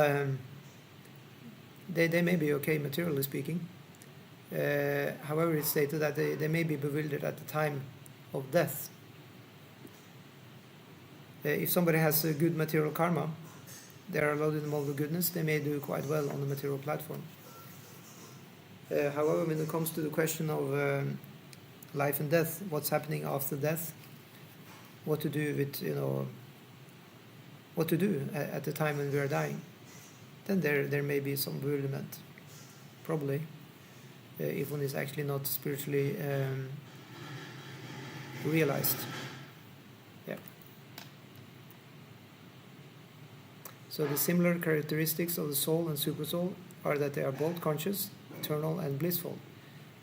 they may be okay materially speaking. However, it's stated that they may be bewildered at the time of death. If somebody has a good material karma, they are loaded in all the goodness, they may do quite well on the material platform. However, when it comes to the question of life and death, what's happening after death, what to do with, what to do at the time when we are dying, then there may be some bewilderment, probably, if one is actually not spiritually realized. Yeah. So the similar characteristics of the soul and supersoul are that they are both conscious, eternal, and blissful.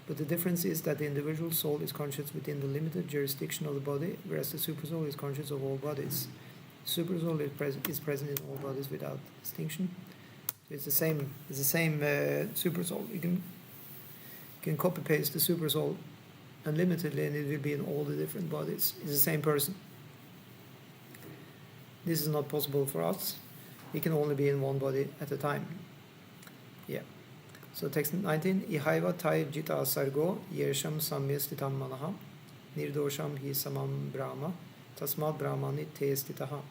But the difference is that the individual soul is conscious within the limited jurisdiction of the body, whereas the supersoul is conscious of all bodies. Supersoul is present in all bodies without distinction. It's the same supersoul. You can copy paste the supersoul unlimitedly, and it will be in all the different bodies. It's the same person. This is not possible for us. We can only be in one body at a time. Yeah. So text 19, Ihaiva tai jita sargo yesham samyestitam manaha nirdosham hi samam brahma tasmad brahmani te stitaha.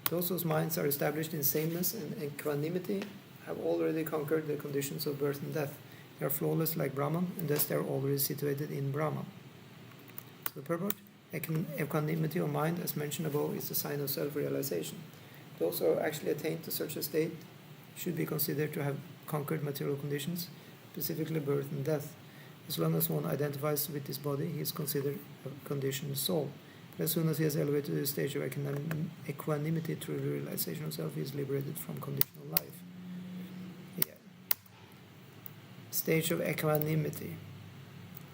Those whose minds are established in sameness and equanimity have already conquered the conditions of birth and death. They are flawless like Brahman, and thus they are already situated in Brahman. So the purport, equanimity of mind, as mentioned above, is a sign of self-realization. Those who are actually attained to such a state should be considered to have conquered material conditions, specifically birth and death. As long as one identifies with this body, he is considered a conditioned soul. But as soon as he has elevated to the stage of equanimity through the realization of self, he is liberated from conditional life. Yeah. Stage of equanimity.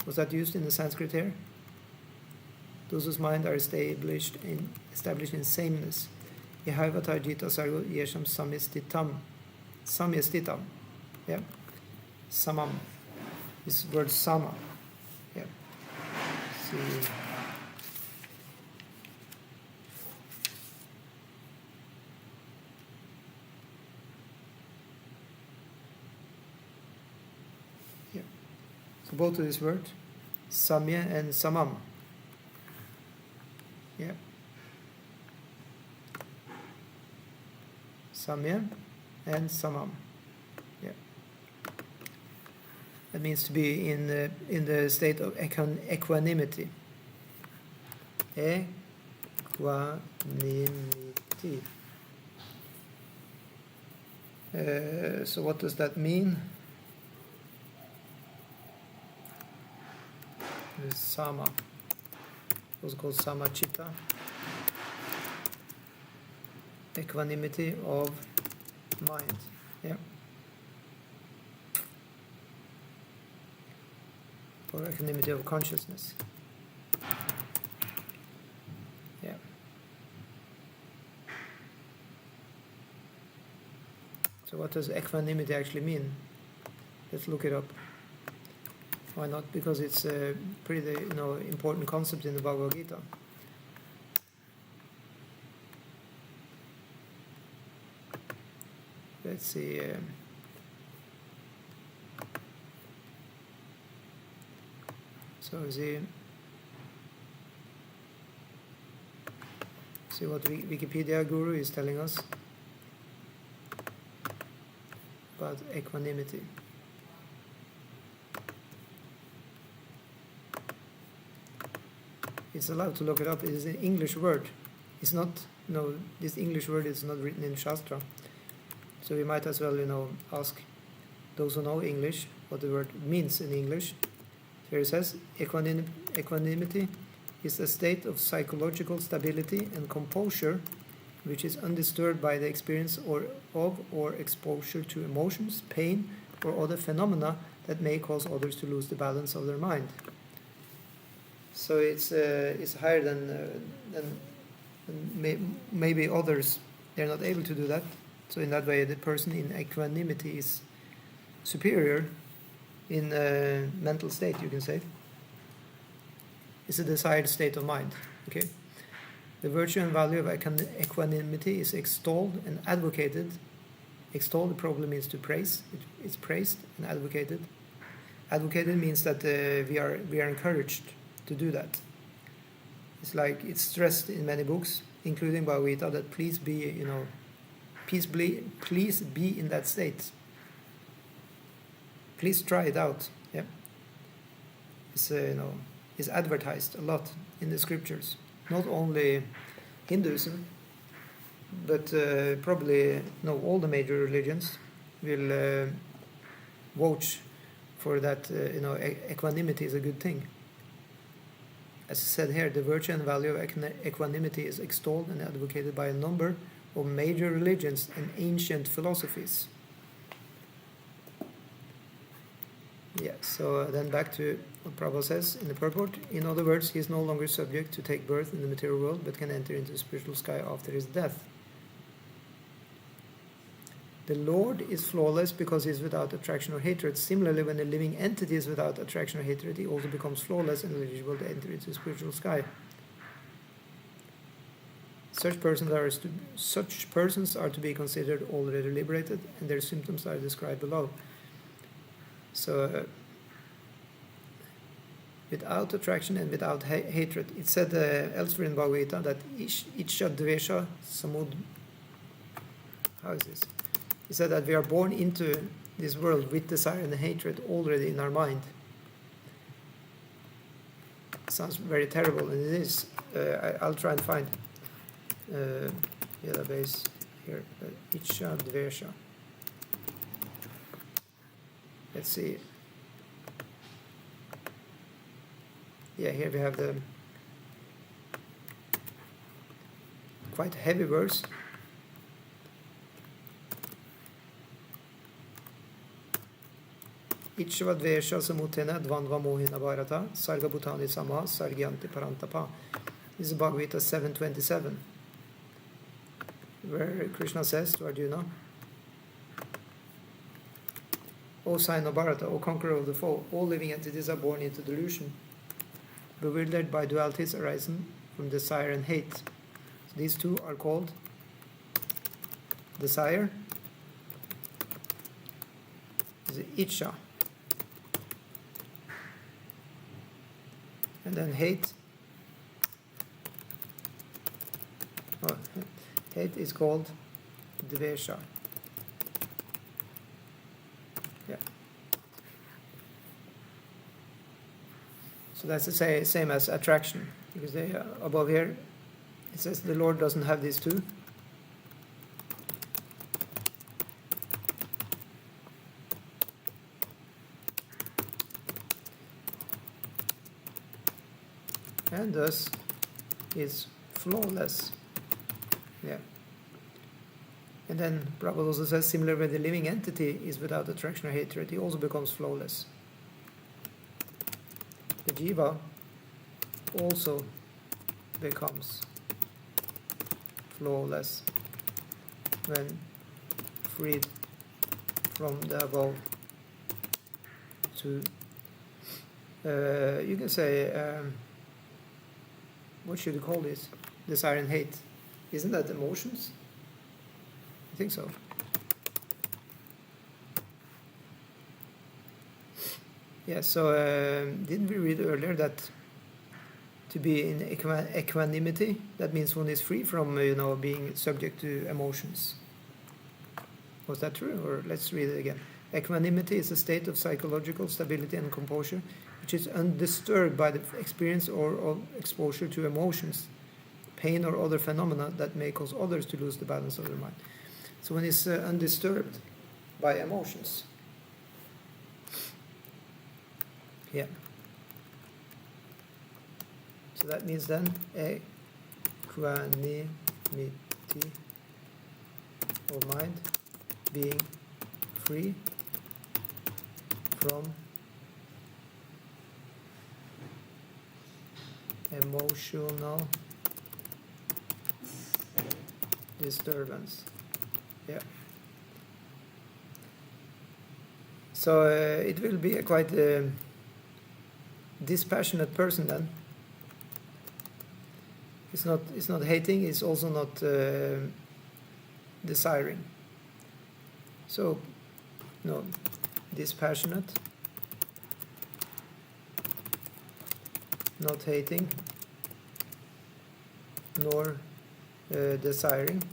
Was that used in the Sanskrit here? Those whose mind are established in sameness. Yahaivatar jita sargo yesham samyastitam. Yeah. Samam. This word sama. Yeah. See. Yeah. So both of these words, samya and samam. Yeah. Samya and samam. Yeah. That means to be in the state of equanimity. Equanimity. So what does that mean? This sama, also called samachita, equanimity of mind. Yeah. Or equanimity of consciousness. Yeah. So what does equanimity actually mean? Let's look it up. Why not? Because it's a pretty, important concept in the Bhagavad Gita. Let's see. So see what Wikipedia Guru is telling us about equanimity. It's allowed to look it up. It is an English word. It's not, this English word is not written in Shastra. So we might as well, ask those who know English what the word means in English. Here it says, equanimity is a state of psychological stability and composure which is undisturbed by the experience or exposure to emotions, pain, or other phenomena that may cause others to lose the balance of their mind. So it's higher than maybe others. They're not able to do that. So in that way, the person in equanimity is superior in a mental state, you can say. It's a desired state of mind. Okay. The virtue and value of equanimity is extolled and advocated. Extolled, the problem means to praise. It's praised and advocated. Advocated means that we are encouraged to do that. It's like it's stressed in many books, including Bhagavad Gita, that please be in that state. Please try it out. Yeah. It's advertised a lot in the scriptures. Not only Hinduism, but probably all the major religions will vouch for that. Equanimity is a good thing. As I said here, the virtue and value of equanimity is extolled and advocated by a number of major religions and ancient philosophies. Yeah, so then back to what Prabhupada says in the purport. In other words, he is no longer subject to take birth in the material world, but can enter into the spiritual sky after his death. The Lord is flawless because he is without attraction or hatred. Similarly, when a living entity is without attraction or hatred, he also becomes flawless and eligible to enter into the spiritual sky. Such persons are to be considered already liberated, and their symptoms are described below. So, without attraction and without hatred. It said elsewhere in Bhagavad Gita that Ichcha Dvesha Samud. How is this? He said that we are born into this world with desire and hatred already in our mind. Sounds very terrible, and it is. I'll try and find database here. Ichcha Dvesha. Let's see. Yeah, here we have the quite heavy verse. Ichva dvesha samutena dvandva mohina bharata sarga bhutani sama sargyanti parantapa. This is Bhagavad Gita 7:27, where Krishna says to Arjuna, O sign of Bharata, O conqueror of the foe, all living entities are born into delusion, bewildered by dualities arising from desire and hate. So these two are called desire, is Ichcha, and then hate. Hate is called Dvesha. Yeah. So that's the same as attraction, because they above here it says the Lord doesn't have these two. and thus is flawless. Yeah. And then Prabhupada also says, similar when the living entity is without attraction or hatred, he also becomes flawless. The jiva also becomes flawless when freed from the above two. You can say, what should you call this? Desire and hate. Isn't that emotions? I think so. Yeah, so didn't we read earlier that to be in equanimity, that means one is free from, being subject to emotions. Was that true? Or let's read it again. Equanimity is a state of psychological stability and composure which is undisturbed by the experience or exposure to emotions, pain or other phenomena that may cause others to lose the balance of their mind. So when it's undisturbed by emotions. Yeah. So that means then equanimity of mind, being free from emotional disturbance. Yeah. So it will be a quite dispassionate person then. It's not hating. It's also not desiring. So, dispassionate, not hating, nor desiring.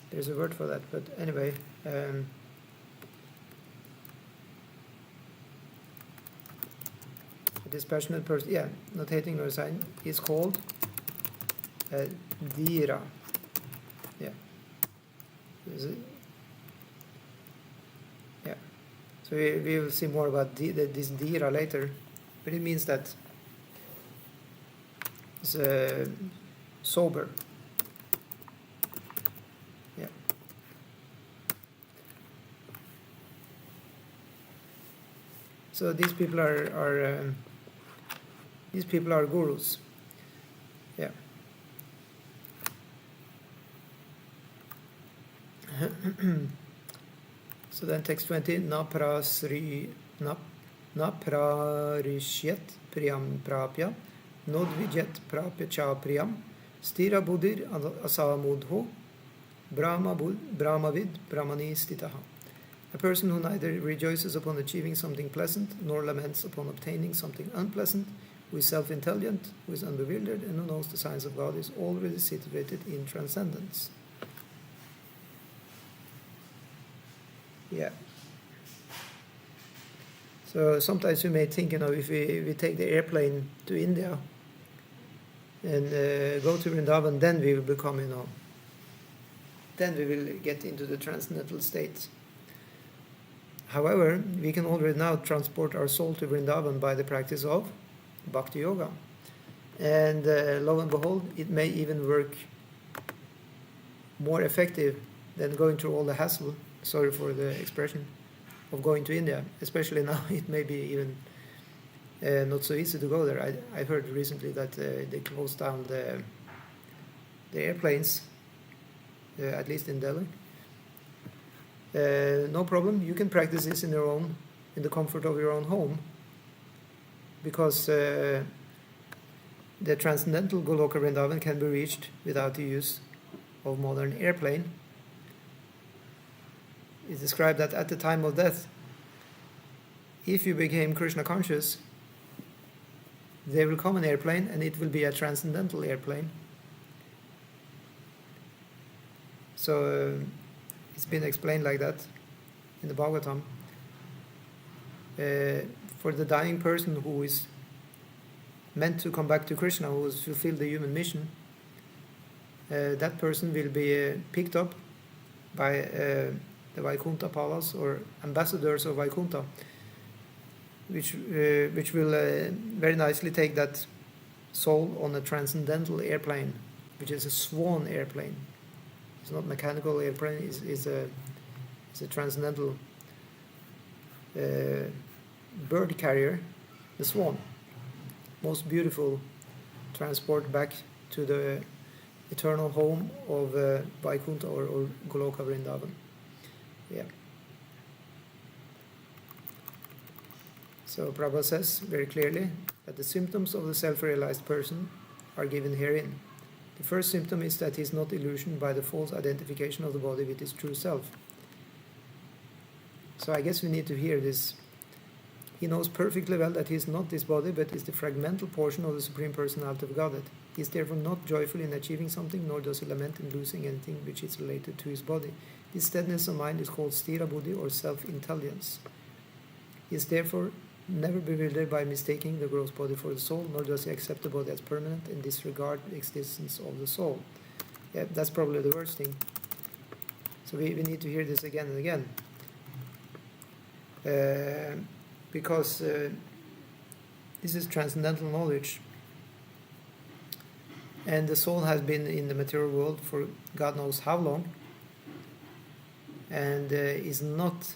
There's a word for that, but anyway. A dispassionate person, not hating nor desiring, is called dhira. Yeah. Yeah. So we will see more about this dhira later, but it means that it's sober. Yeah. So these people are gurus. Yeah. So then text 20, na prarishyet priyam prapya, nodvijet prapya cha priyam, stira buddhir asamudho, brahmavid brahmani stitaha. A person who neither rejoices upon achieving something pleasant, nor laments upon obtaining something unpleasant, who is self-intelligent, who is unbewildered, and who knows the signs of God, is already situated in transcendence. Yeah. So sometimes you may think, if we take the airplane to India and go to Vrindavan, then we will become, then we will get into the transcendental state. However, we can already now transport our soul to Vrindavan by the practice of Bhakti Yoga. And lo and behold, it may even work more effective than going through all the hassle, sorry for the expression, of going to India. Especially now, it may be even not so easy to go there. I heard recently that they closed down the airplanes, at least in Delhi. No problem, you can practice this in the comfort of your own home, because the transcendental Goloka Vrindavan can be reached without the use of modern airplane. It's described that at the time of death, if you became Krishna conscious, there will come an airplane, and it will be a transcendental airplane. So it's been explained like that in the Bhagavatam. For the dying person who is meant to come back to Krishna, who has fulfilled the human mission, that person will be picked up by the Vaikuntha Palace, or ambassadors of Vaikuntha, which will very nicely take that soul on a transcendental airplane, which is a swan airplane. It's not mechanical airplane. It's a transcendental bird carrier, the swan. Most beautiful transport back to the eternal home of Vaikuntha or Goloka Vrindavan. Yeah. So Prabhupada says very clearly that the symptoms of the self-realized person are given herein. The first symptom is that he is not illusioned by the false identification of the body with his true self. So I guess we need to hear this. He knows perfectly well that he is not this body, but is the fragmental portion of the Supreme Personality of Godhead. He is therefore not joyful in achieving something, nor does he lament in losing anything which is related to his body. This steadiness of mind is called sthira buddhi, or self-intelligence. He is therefore never bewildered by mistaking the gross body for the soul, nor does he accept the body as permanent and disregard the existence of the soul. Yeah, that's probably the worst thing. So we need to hear this again and again. Because this is transcendental knowledge. And the soul has been in the material world for God knows how long, and is not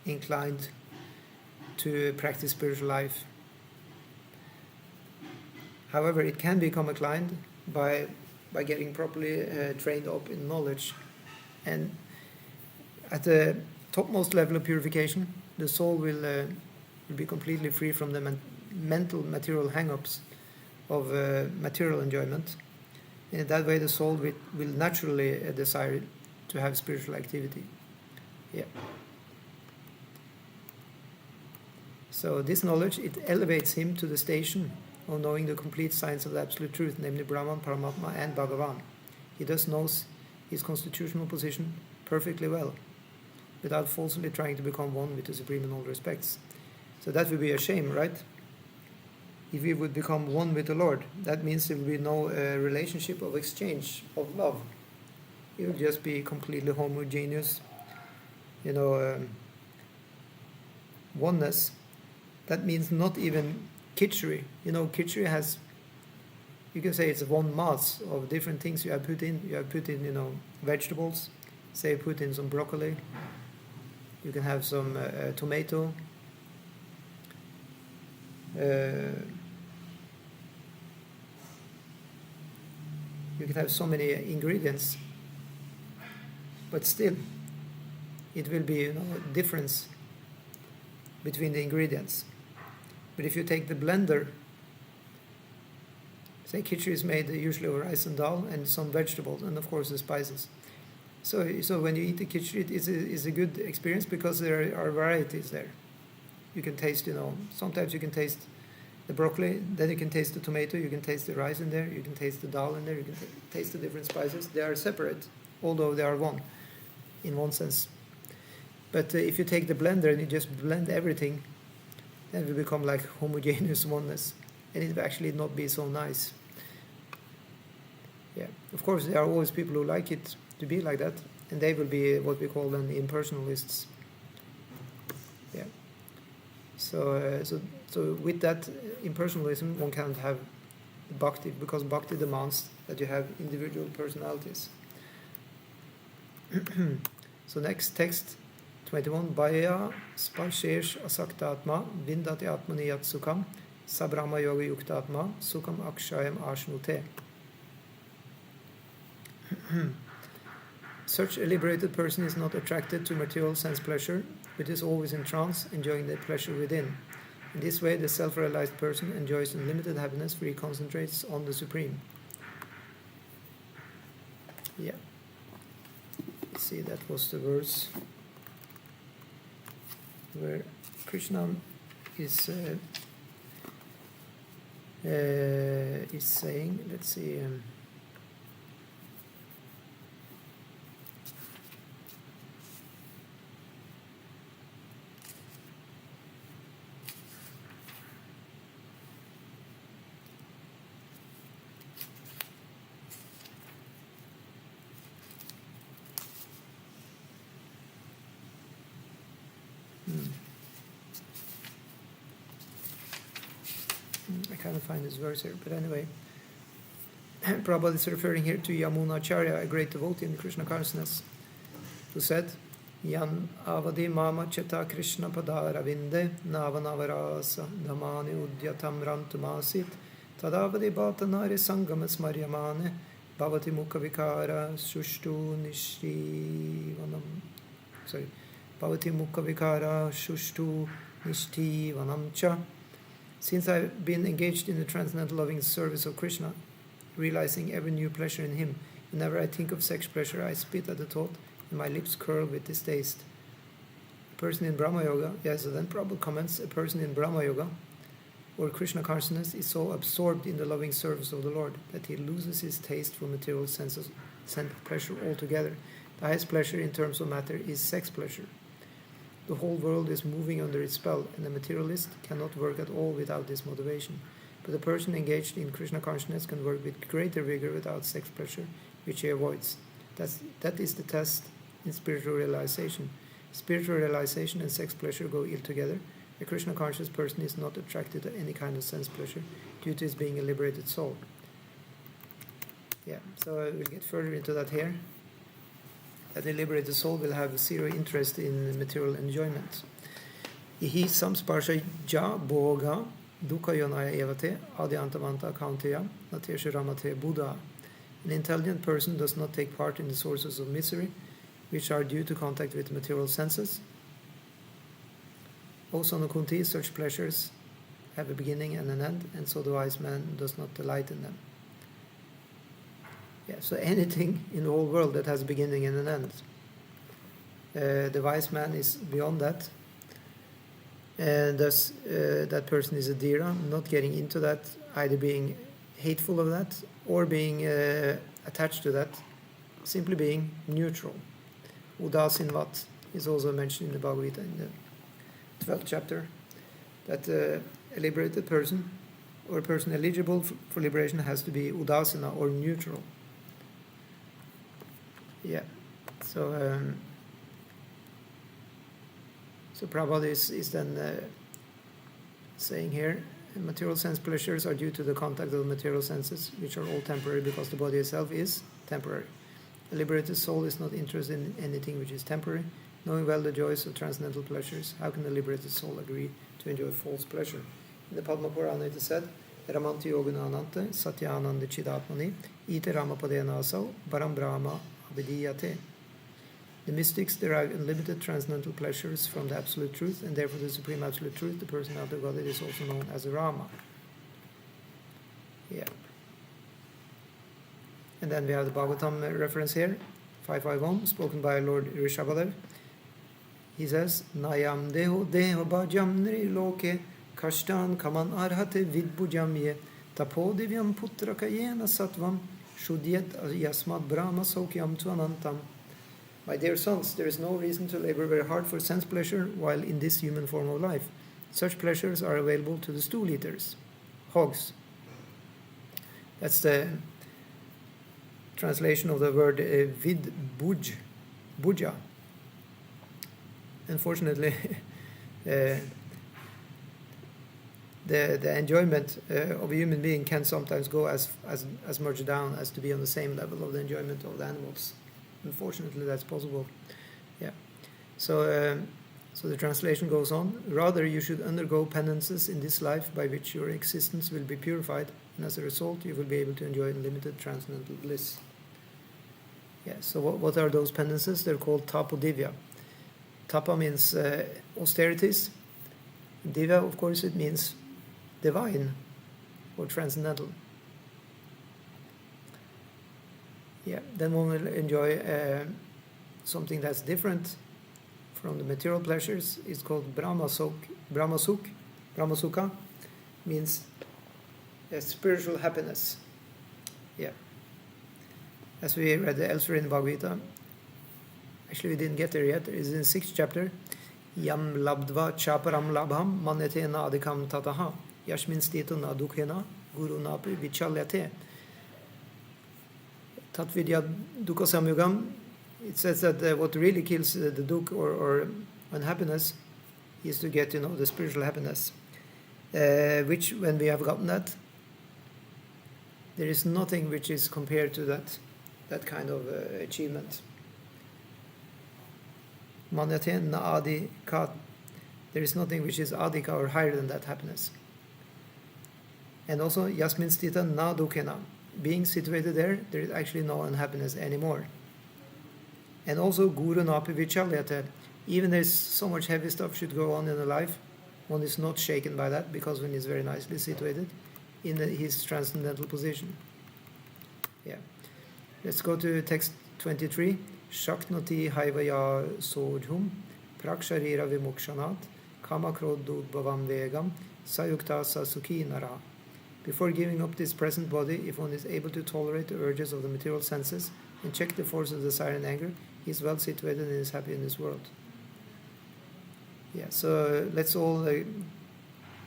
inclined to practice spiritual life. However, it can become inclined by getting properly trained up in knowledge. And at the topmost level of purification, the soul will be completely free from the mental material hang-ups of material enjoyment. And in that way the soul will naturally desire to have spiritual activity. Yeah. So this knowledge, it elevates him to the station of knowing the complete science of the absolute truth, namely Brahman, Paramatma and Bhagavan. He thus knows his constitutional position perfectly well, without falsely trying to become one with the Supreme in all respects. So that would be a shame, right? If we would become one with the Lord, that means there will be no relationship of exchange, of love. It will just be completely homogeneous, oneness. That means not even kitchery. Kitchery has, you can say it's one mass of different things you have put in. You have put in, vegetables. Say put in some broccoli. You can have some tomato. You can have so many ingredients, but still, it will be a difference between the ingredients. But if you take the blender, say khichdi is made usually of rice and dal and some vegetables, and of course the spices. So when you eat the khichdi, it's a good experience because there are varieties there. You can taste, sometimes you can taste the broccoli, then you can taste the tomato, you can taste the rice in there, you can taste the dal in there, you can taste the different spices. They are separate, although they are one, in one sense. But if you take the blender and you just blend everything, then it will become like homogeneous oneness, and it will actually not be so nice. Yeah, of course there are always people who like it to be like that, and they will be what we call then impersonalists. Yeah. So with that impersonalism, one can't have bhakti, because bhakti demands that you have individual personalities. So next text, 21. Bhaya sparshesh asaktatma vindati atmaniyat sukham sabrahma yoga yuktatma sukham akshayam ashnute. Such a liberated person is not attracted to material sense pleasure, but is always in trance, enjoying the pleasure within. In this way, the self-realized person enjoys unlimited happiness, for he concentrates on the Supreme. Yeah. Let's see, that was the verse where Krishna is saying, let's see. I can't find this verse here, but anyway. Prabhupada is referring here to Yamunacharya, a great devotee in Krishna consciousness, who said, Yan avadi mama cheta Krishna padara vinde navanavarasa dhamani udyatam rantumasit tadavadi bhatanari sangamas maryamane bhavati mukha vikara shushtu nishtivanam. Bhavati mukha vikara shushtu nishtivanam cha. Since I've been engaged in the transcendental loving service of Krishna, realizing every new pleasure in him, whenever I think of sex pleasure, I spit at the thought, and my lips curl with distaste. A person in Brahma Yoga, so then Prabhupada comments, a person in Brahma Yoga, or Krishna consciousness, is so absorbed in the loving service of the Lord that he loses his taste for material sense pleasure altogether. The highest pleasure in terms of matter is sex pleasure. The whole world is moving under its spell, and the materialist cannot work at all without this motivation. But the person engaged in Krishna consciousness can work with greater vigor without sex pleasure, which he avoids. That is the test in spiritual realization. Spiritual realization and sex pleasure go ill together. A Krishna conscious person is not attracted to any kind of sense pleasure due to his being a liberated soul. So we'll get further into that here. That the liberated soul will have zero interest in material enjoyment. Ihi samsparsha ja bhoga dukkha yonaya evate adyantavanta kaunteya natesha ramate buddha. An intelligent person does not take part in the sources of misery, which are due to contact with material senses. O son of Kunti, such pleasures have a beginning and an end, and so the wise man does not delight in them. So anything in the whole world that has a beginning and an end. The wise man is beyond that, and thus that person is a dhira, not getting into that, either being hateful of that or being attached to that, simply being neutral. Udasinvat is also mentioned in the Bhagavad Gita in the 12th chapter, that a liberated person or a person eligible for liberation has to be udasina or neutral. So Prabhupada is then saying here, material sense pleasures are due to the contact of the material senses, which are all temporary because the body itself is temporary. A liberated soul is not interested in anything which is temporary. Knowing well the joys of transcendental pleasures, how can a liberated soul agree to enjoy false pleasure? In the Padma Purana it is said, Ramanti Yoguna Anante Satyananda Chidatmani Ite Ramapadena Asau Baram Brahma Abhidiyate. The mystics derive unlimited transcendental pleasures from the Absolute Truth, and therefore the Supreme Absolute Truth, the personality of Godhead, is also known as Rama. And then we have the Bhagavatam reference here, 551, spoken by Lord Rishabhadev. He says, Nayam deho deho bhajam nri loke kashtan kaman arhate vidbhujam ye tapodivyam putraka yena sattvam shudyat yasmad brahma sokyam tvanantam. My dear sons, there is no reason to labor very hard for sense pleasure while in this human form of life. Such pleasures are available to the stool eaters, hogs. That's the translation of the word vidbhuja. Unfortunately, the enjoyment of a human being can sometimes go as much down as to be on the same level of the enjoyment of the animals. Unfortunately, that's possible. So the translation goes on. Rather, you should undergo penances in this life by which your existence will be purified, and as a result, you will be able to enjoy unlimited transcendental bliss. So what are those penances? They're called tapodivya. Tapa means austerities. Divya, of course, it means divine or transcendental. Then one will enjoy something that's different from the material pleasures. It's called Brahmasukha means spiritual happiness. As we read elsewhere in the Bhagavad Gita, actually we didn't get there yet. It's in the 6th chapter. Yam labdva chaparam labham manetena adikam tataha yashmin stituna dukhena guru napi vichalyate. Tatvidya Dukkha Samyugam, it says that what really kills the dukkha or unhappiness is to get, the spiritual happiness. which, when we have gotten that, there is nothing which is compared to that kind of achievement. Manyate na adika. There is nothing which is adika or higher than that happiness. And also, yasmin stita na dukena. Being situated there is actually no unhappiness anymore. And also, guru napi vichalyate. Even there's so much heavy stuff should go on in the life, one is not shaken by that, because one is very nicely situated in his transcendental position. Yeah. Let's go to text 23. Shaknoti haivaya sodhum praksharira vimukshanat kama krodud bhavam vegam sayukta sasukhi nara. Before giving up this present body, if one is able to tolerate the urges of the material senses and check the force of desire and anger, he is well situated and is happy in this world. Yeah, so let's all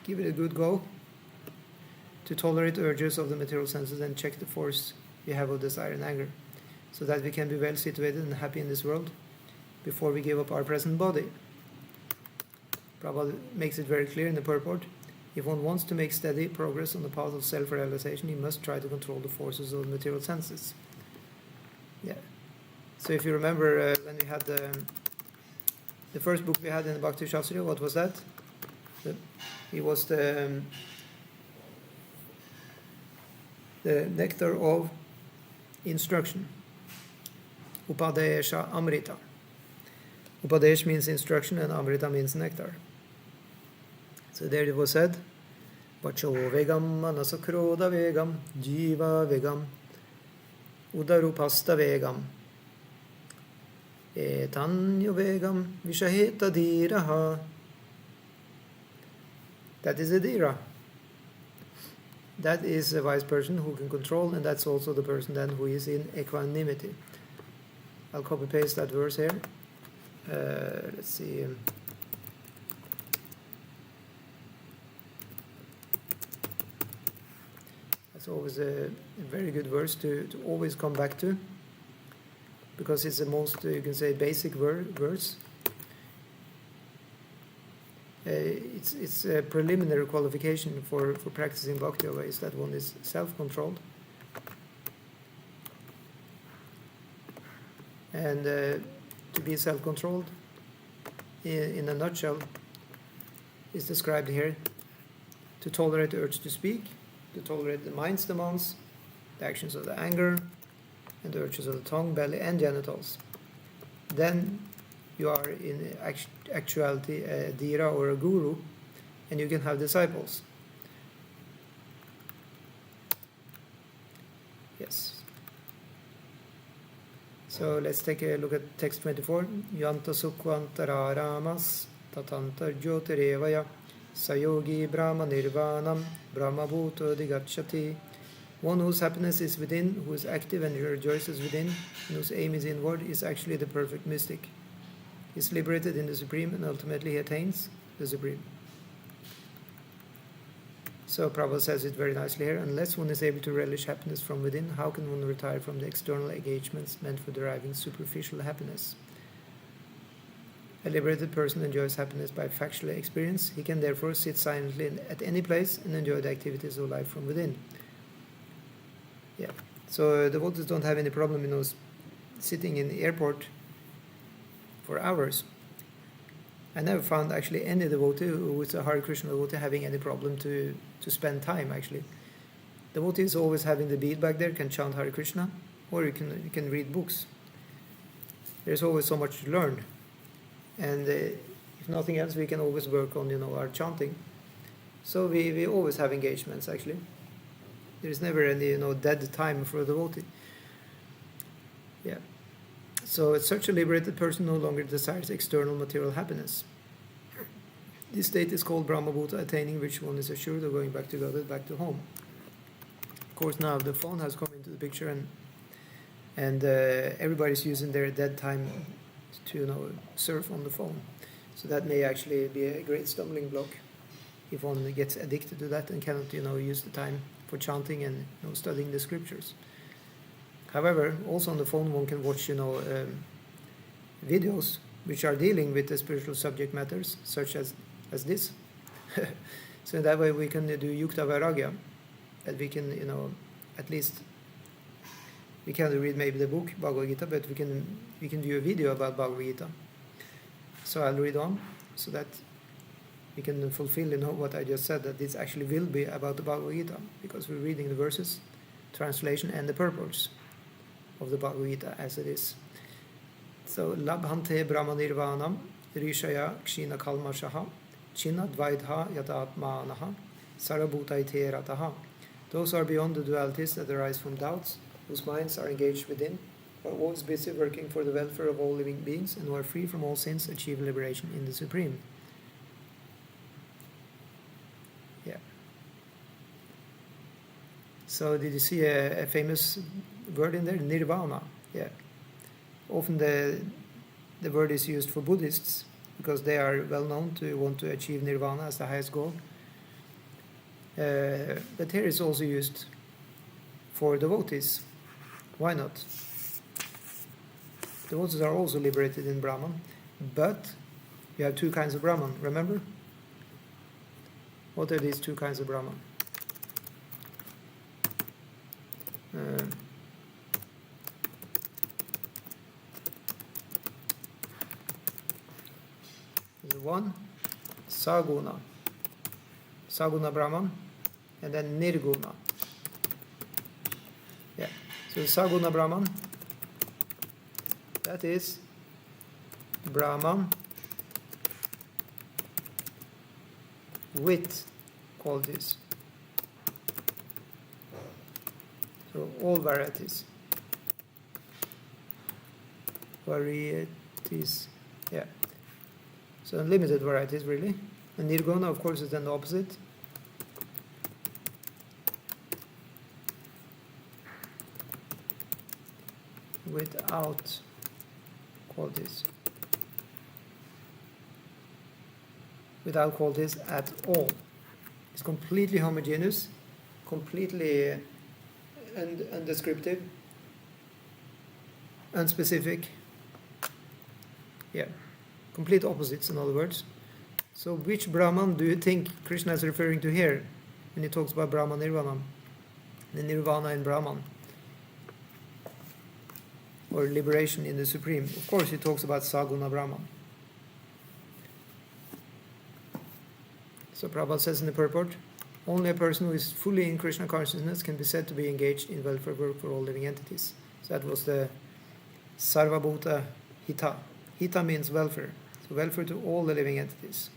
give it a good go to tolerate the urges of the material senses and check the force we have of desire and anger, so that we can be well situated and happy in this world before we give up our present body. Prabhupada makes it very clear in the purport: if one wants to make steady progress on the path of self-realization, he must try to control the forces of the material senses. Yeah. So if you remember when we had the first book we had in the Bhakti Shastra, what was that? It was the nectar of instruction. Upadesha Amrita. Upadesh means instruction and Amrita means nectar. So there it was said, Vacho vegam manasakroda vegam jiva vegam udarupasta vegam etanyo vegam vishaheta dhiraha. That is a dhira. That is a wise person who can control, and that's also the person then who is in equanimity. I'll copy paste that verse here. Let's see. That's always a very good verse to always come back to, because it's the most, you can say, basic verse. It's a preliminary qualification for practicing Bhakti Yoga, is that one is self-controlled. And to be self-controlled, in a nutshell, is described here: to tolerate the urge to speak, to tolerate the mind's demands, the actions of the anger, and the urges of the tongue, belly, and genitals. Then you are in actuality a dhira or a guru, and you can have disciples. Yes. So let's take a look at text 24. Yanta sukvantara ramas tatantar jyotirevaya sayogi brahma nirvanam brahma bhuto digachati. One whose happiness is within, who is active and rejoices within, and whose aim is inward, is actually the perfect mystic. He is liberated in the Supreme, and ultimately he attains the Supreme. So Prabhupada says it very nicely here: unless one is able to relish happiness from within, how can one retire from the external engagements meant for deriving superficial happiness? A liberated person enjoys happiness by factual experience. He can therefore sit silently at any place and enjoy the activities of life from within. Yeah. So devotees don't have any problem, sitting in the airport for hours. I never found actually any devotee who is a Hare Krishna devotee having any problem to spend time, actually. Devotees always having the bead back there, can chant Hare Krishna, or you can read books. There's always so much to learn. And if nothing else, we can always work on, our chanting. So we always have engagements, actually. There's never any, dead time for a devotee. Yeah. So such a liberated person no longer desires external material happiness. This state is called Brahmabhuta, attaining which one is assured of going back to God, back to home. Of course, now the phone has come into the picture, and everybody's using their dead time to surf on the phone. So that may actually be a great stumbling block if one gets addicted to that and cannot use the time for chanting and studying the scriptures. However, also on the phone one can watch videos which are dealing with the spiritual subject matters, such as this. So in that way we can do yukta vairagya, that we can, at least we can't read maybe the book Bhagavad Gita, but we can view a video about Bhagavad Gita. So I'll read on, so that we can fulfill, what I just said, that this actually will be about the Bhagavad Gita, because we're reading the verses, translation, and the purpose of the Bhagavad Gita as it is. So labhante brahmanirvanam rishaya kshina kalmashaha chinna dvaidha yatatmanaha sarabhutaite rataha. Those are beyond the dualities that arise from doubts, whose minds are engaged within, are always busy working for the welfare of all living beings, and who are free from all sins, achieve liberation in the Supreme. Yeah. So did you see a famous word in there? Nirvana. Yeah. Often the word is used for Buddhists, because they are well known to want to achieve nirvana as the highest goal. But here it's also used for devotees. Why not? Devotees are also liberated in Brahman, but you have two kinds of Brahman, remember? What are these two kinds of Brahman? There's one, Saguna Brahman, and then Nirguna. Yeah. So Saguna Brahman, that is Brahman with qualities. So all varieties. Yeah. So unlimited varieties, really. And Nirguna, of course, is then the opposite. Without qualities. Without qualities at all. It's completely homogeneous, completely undescriptive, unspecific. Yeah, complete opposites, in other words. So which Brahman do you think Krishna is referring to here when he talks about Brahma Nirvana? The Nirvana in Brahman, or liberation in the Supreme. Of course he talks about Saguna Brahman. So Prabhupada says in the purport, only a person who is fully in Krishna consciousness can be said to be engaged in welfare work for all living entities. So that was the Sarvabhuta Hita. Hita means welfare. So welfare to all the living entities.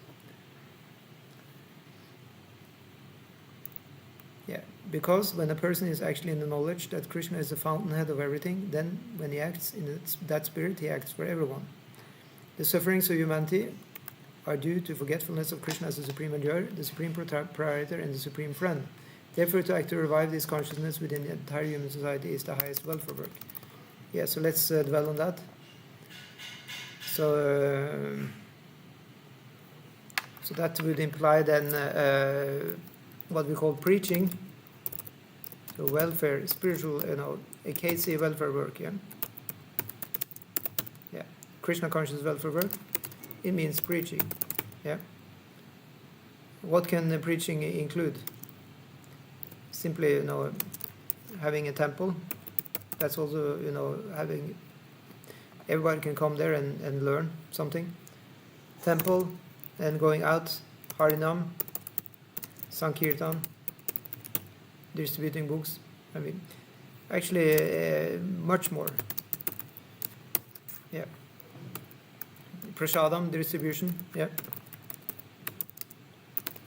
Yeah, because when a person is actually in the knowledge that Krishna is the fountainhead of everything, then when he acts in that spirit, he acts for everyone. The sufferings of humanity are due to forgetfulness of Krishna as the supreme endurer, the supreme proprietor, and the supreme friend. Therefore, to act to revive this consciousness within the entire human society is the highest welfare work. Yeah, so let's dwell on that. So that would imply then what we call preaching, so welfare, spiritual, AKC welfare work. Yeah, Krishna conscious welfare work. It means preaching. Yeah. What can the preaching include? Simply, having a temple. That's also, having everybody can come there and learn something. Temple, and going out, Harinam, Sankirtan, distributing books. I mean, actually, much more. Yeah. Prasadam, distribution. Yeah.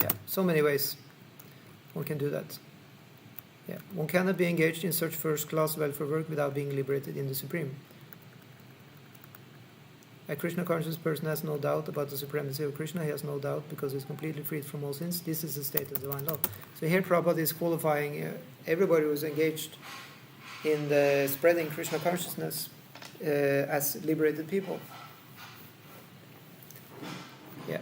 Yeah. So many ways one can do that. Yeah. One cannot be engaged in such first-class welfare work without being liberated in the Supreme. A Krishna conscious person has no doubt about the supremacy of Krishna. He has no doubt because he is completely freed from all sins. This is the state of divine love. So here Prabhupada is qualifying everybody who is engaged in the spreading Krishna consciousness as liberated people. Yeah.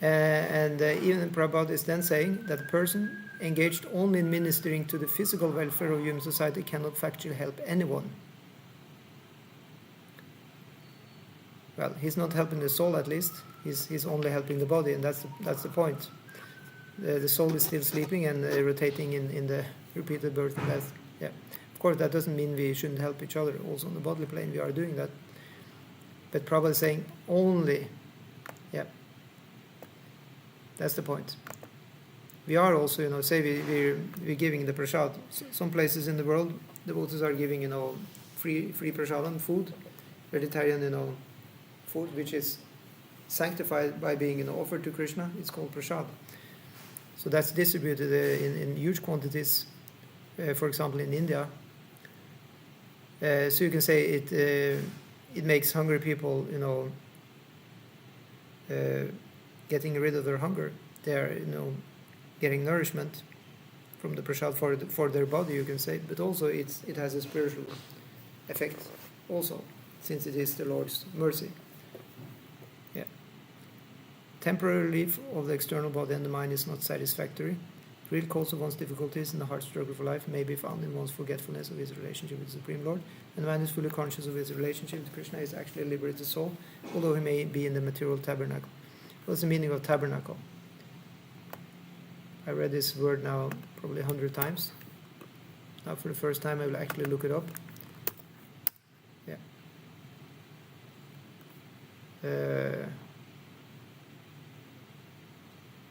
And even Prabhupada is then saying that a person engaged only in ministering to the physical welfare of human society cannot factually help anyone. Well, he's not helping the soul, at least. He's only helping the body, and that's the point. the soul is still sleeping and rotating in the repeated birth and death. Yeah. Of course, that doesn't mean we shouldn't help each other. Also on the bodily plane, we are doing that. But Prabhupada is saying only. Yeah. That's the point. We are also, say we're giving the prasad. Some places in the world, devotees are giving, free prasadam, food, vegetarian, food, which is sanctified by being, offered to Krishna. It's called prasad. So that's distributed in huge quantities, for example, in India. So you can say it makes hungry people, getting rid of their hunger. They are, getting nourishment from the prasad for their body, you can say. But also it has a spiritual effect also, since it is the Lord's mercy. Yeah. Temporary relief of the external body and the mind is not satisfactory. Real cause of one's difficulties in the hard struggle for life may be found in one's forgetfulness of his relationship with the Supreme Lord. And the man who is fully conscious of his relationship with Krishna is actually a liberated soul, although he may be in the material tabernacle. What's the meaning of tabernacle? I read this word now probably 100 times. Now for the first time I will actually look it up. Yeah.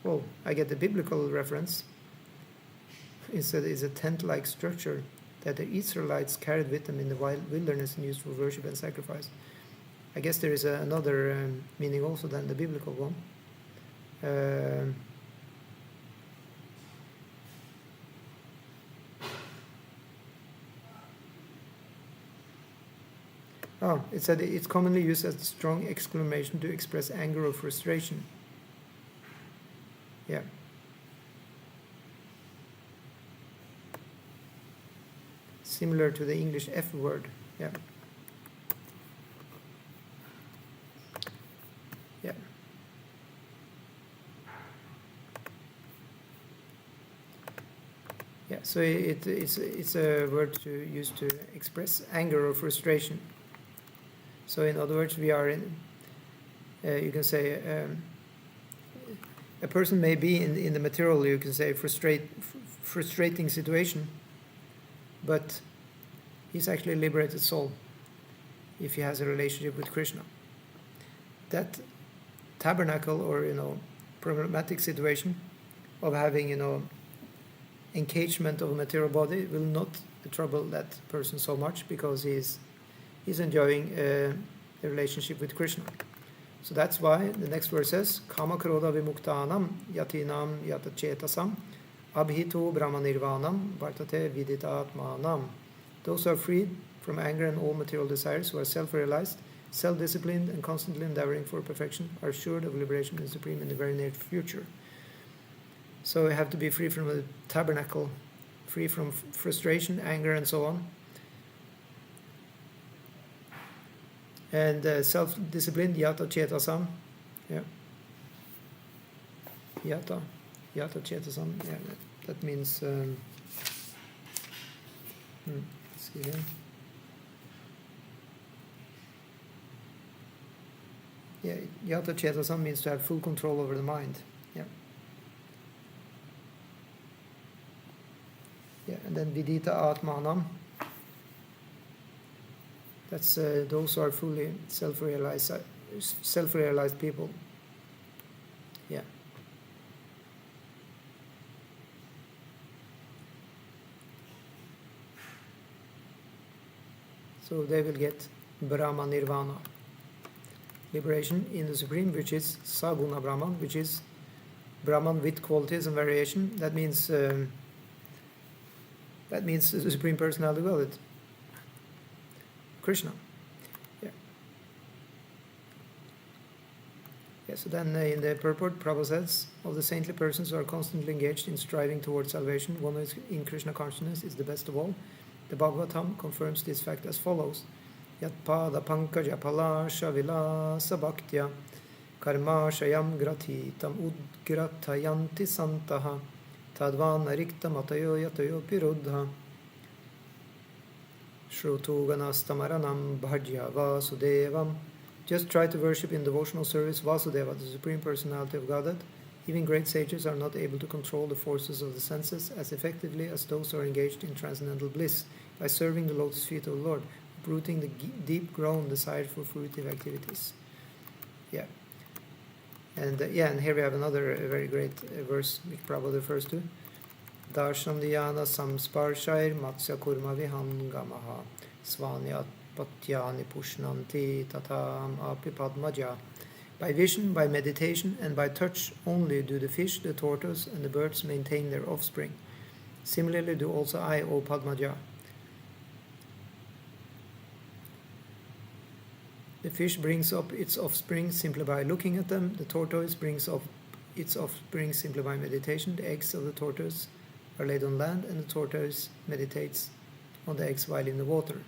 Well, I get the biblical reference. It said it's a tent-like structure that the Israelites carried with them in the wilderness and used for worship and sacrifice. I guess there is another meaning also than the biblical one. It said it's commonly used as a strong exclamation to express anger or frustration. Yeah. Similar to the English F word. Yeah. Yeah. Yeah. So it's a word used to express anger or frustration. So in other words, we are in. You can say a person may be in the material, you can say, frustrating situation, but he's actually a liberated soul if he has a relationship with Krishna. That tabernacle or problematic situation of having engagement of a material body will not trouble that person so much, because he's enjoying a relationship with Krishna. So that's why the next verse says, Kama Krodha Vimuktanam Yatinam Yatachetasam Abhito Brahma Nirvanam Vartate Viditatmanam. Those who are freed from anger and all material desires, who are self-realized, self-disciplined, and constantly endeavoring for perfection, are assured of liberation in the Supreme in the very near future. So we have to be free from the tabernacle, free from frustration, anger, and so on. And self-disciplined, yata chetasam. Yeah. Yata chetasam. Yeah, that means. Let's see here. Yeah, yata chetasam means to have full control over the mind. Yeah. Yeah, and then vidita atmanam. That's those who are fully self-realized people. Yeah. So they will get Brahma Nirvana, liberation in the Supreme, which is Saguna Brahman, which is Brahman with qualities and variation. That means the Supreme Personality of Godhead. Krishna. Yeah. Yeah, so then in the purport, Prabhupada says, of the saintly persons who are constantly engaged in striving towards salvation, one who is in Krishna consciousness is the best of all. The Bhagavatam confirms this fact as follows. Yat pada pankaja pala shavila sabhaktya karma shayam gratitam udgratayanti santaha tadvana rikta matayo yatayo piruddha Shrutu Ganastamaranam Bhajya Vasudevam. Just try to worship in devotional service Vasudeva, the Supreme Personality of Godhead, Even great sages are not able to control the forces of the senses as effectively as those who are engaged in transcendental bliss by serving the lotus feet of the Lord, uprooting the deep-grown desire for fruitive activities. Yeah. And and here we have another very great verse which Prabhupada refers to. Darshandiyana samsparshair matsya kurma vihangamaha svanyat patyani pushnanti tatam api padmaja. By vision, by meditation, and by touch only do the fish, the tortoise, and the birds maintain their offspring. Similarly do also I, O Padmaja. The fish brings up its offspring simply by looking at them. The tortoise brings up its offspring simply by meditation. The eggs of the tortoise are laid on land, and the tortoise meditates on the eggs while in the water.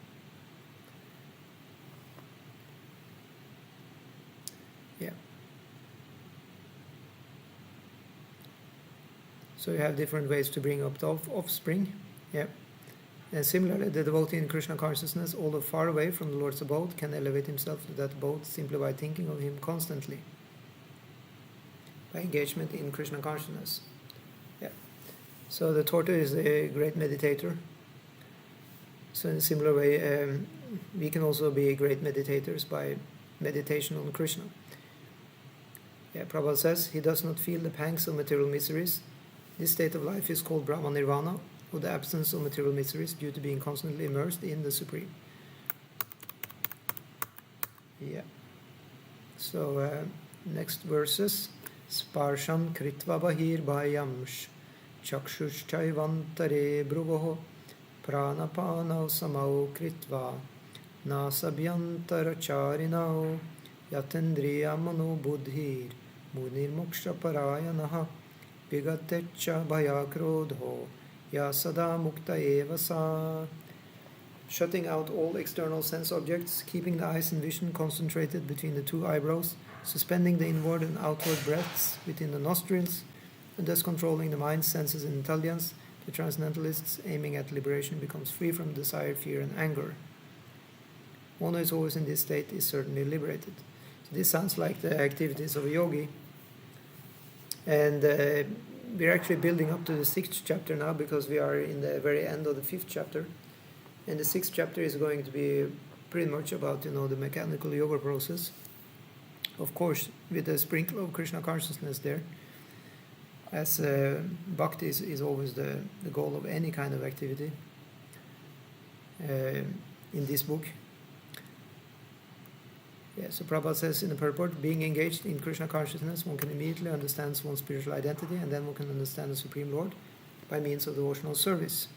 Yeah. So you have different ways to bring up the offspring. Yeah. And similarly, the devotee in Krishna consciousness, although far away from the Lord's abode, can elevate himself to that abode simply by thinking of him constantly, by engagement in Krishna consciousness. Yeah. So the tortoise is a great meditator. So in a similar way, we can also be great meditators by meditation on Krishna. Yeah, Prabhupada says, he does not feel the pangs of material miseries. This state of life is called Brahma Nirvana, or the absence of material miseries due to being constantly immersed in the Supreme. Yeah. So next verses. Sparsham kritva bahir bhayamsh chakshush chaivantare bruvoho pranapanav samau kritva nasabhyantara charinao yatendriya mano buddhir munir moksha parayanaha vigatecha bhayakrodho ya sada mukta eva sa. Shutting out all external sense objects, keeping the eyes and vision concentrated between the two eyebrows, suspending the inward and outward breaths within the nostrils, and thus controlling the mind, senses, and intelligence, the transcendentalists aiming at liberation becomes free from desire, fear, and anger. One who is always in this state is certainly liberated. So this sounds like the activities of a yogi. And we're actually building up to the 6th chapter now, because we are in the very end of the 5th chapter. And the 6th chapter is going to be pretty much about, the mechanical yoga process. Of course, with a sprinkle of Krishna consciousness there, as bhakti is always the goal of any kind of activity in this book. Yeah, so Prabhupada says in the purport, being engaged in Krishna consciousness, one can immediately understand one's spiritual identity, and then one can understand the Supreme Lord by means of devotional service.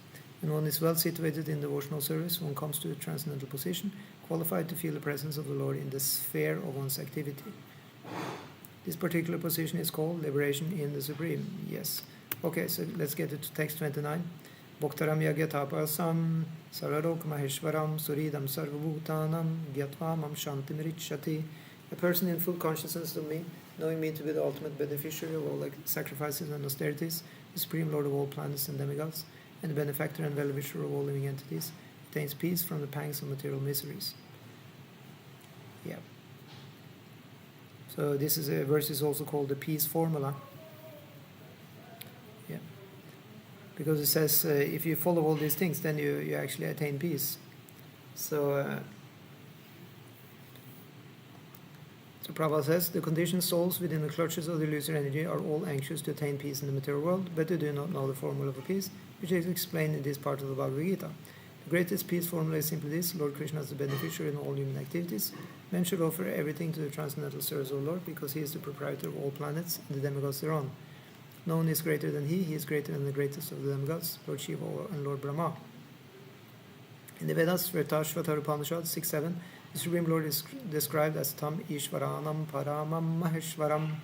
When one is well situated in devotional service, one comes to a transcendental position, qualified to feel the presence of the Lord in the sphere of one's activity. This particular position is called liberation in the Supreme. Yes. Okay, so let's get to text 29. Bhaktaram yagyatapasam sararok maheshwaram suridam sarvabhutanam gyatva mam shantim richati. A person in full consciousness of me, knowing me to be the ultimate beneficiary of all sacrifices and austerities, the Supreme Lord of all planets and demigods, and the benefactor and well-wisher of all living entities, attains peace from the pangs of material miseries. Yeah. So this verse is also called the peace formula. Yeah. Because it says if you follow all these things, then you actually attain peace. So Prabhupada says, the conditioned souls within the clutches of the illusory energy are all anxious to attain peace in the material world, but they do not know the formula for peace, which is explained in this part of the Bhagavad Gita. The greatest peace formula is simply this: Lord Krishna is the beneficiary in all human activities. Men should offer everything to the transcendental service of the Lord, because he is the proprietor of all planets and the demigods thereon. No one is greater than he is greater than the greatest of the demigods, Lord Shiva and Lord Brahma. In the Vedas, Svetashvatara Upanishad 6.7, the Supreme Lord is described as Tam Ishvaranam Paramam Maheshwaram.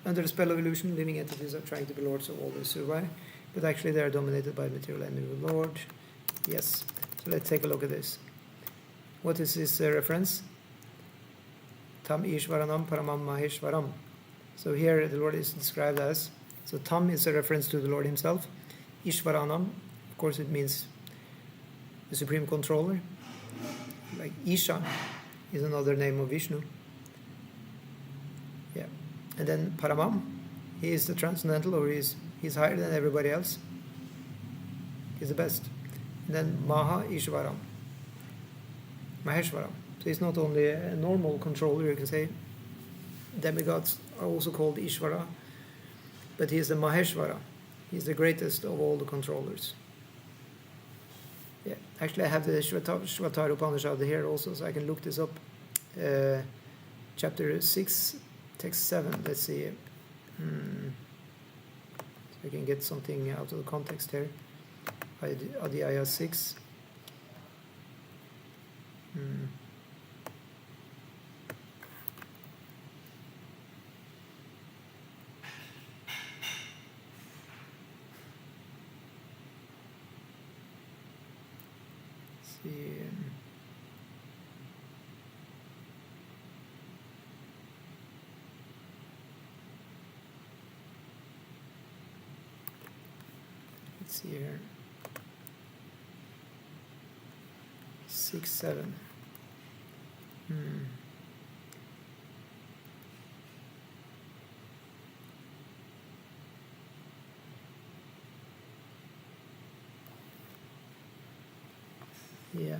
Under the spell of illusion, living entities are trying to be lords of all the survey, but actually they are dominated by material enemy of the Lord. Yes, so let's take a look at this. What is this reference? Tam Ishvaranam Paramam Maheshwaram. So here the Lord is described as, so Tam is a reference to the Lord himself. Ishvaranam, of course it means the supreme controller. Like Isha is another name of Vishnu. Yeah. And then Paramam He is the transcendental, or he's higher than everybody else. He's the best. And then Maha Ishvaram, Maheshwaram. So he's not only a normal controller, you can say. Demigods are also called Ishvara, but he is the Maheshwara. He's the greatest of all the controllers. Yeah, actually I have the Shvatara Upanishad here also, so I can look this up. Chapter 6, text 7, let's see. So I can get something out of the context here. Adhyaya 6. See. Let's see here. 6, 7. Yeah.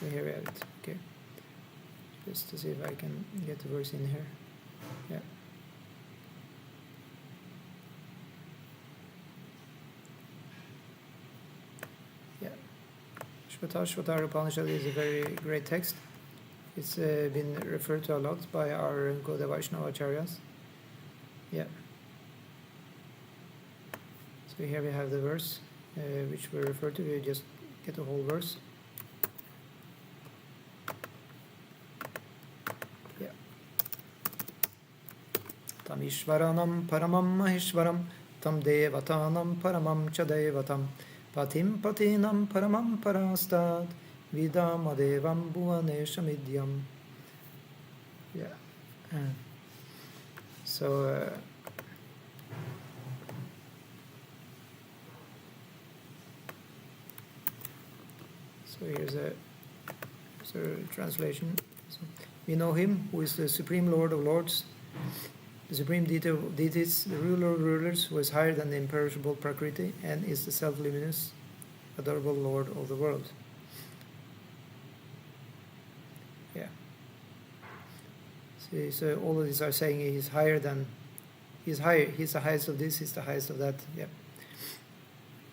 So here we have it. Okay. Just to see if I can get the verse in here. Yeah. Yeah. Shvatara Upanishad is a very great text. It's been referred to a lot by our Gaudiya Vaishnava Acharyas. Yeah. So here we have the verse which we refer to. We just get the whole verse. Tam Ishvaranam Paramam Maheshwaram Tam Devatanam Paramam Chadevatam Patim Patinam Paramam Parastad Vidam Adevam Bhuvaneshamidyam. Yeah. So here's a translation. So, we know him who is the Supreme Lord of Lords, the Supreme Deity of Deities, the Ruler of Rulers, who is higher than the imperishable Prakriti and is the self-luminous, adorable Lord of the world. Yeah. See, so all of these are saying he's higher than, he's higher, he's the highest of this, he's the highest of that. Yeah.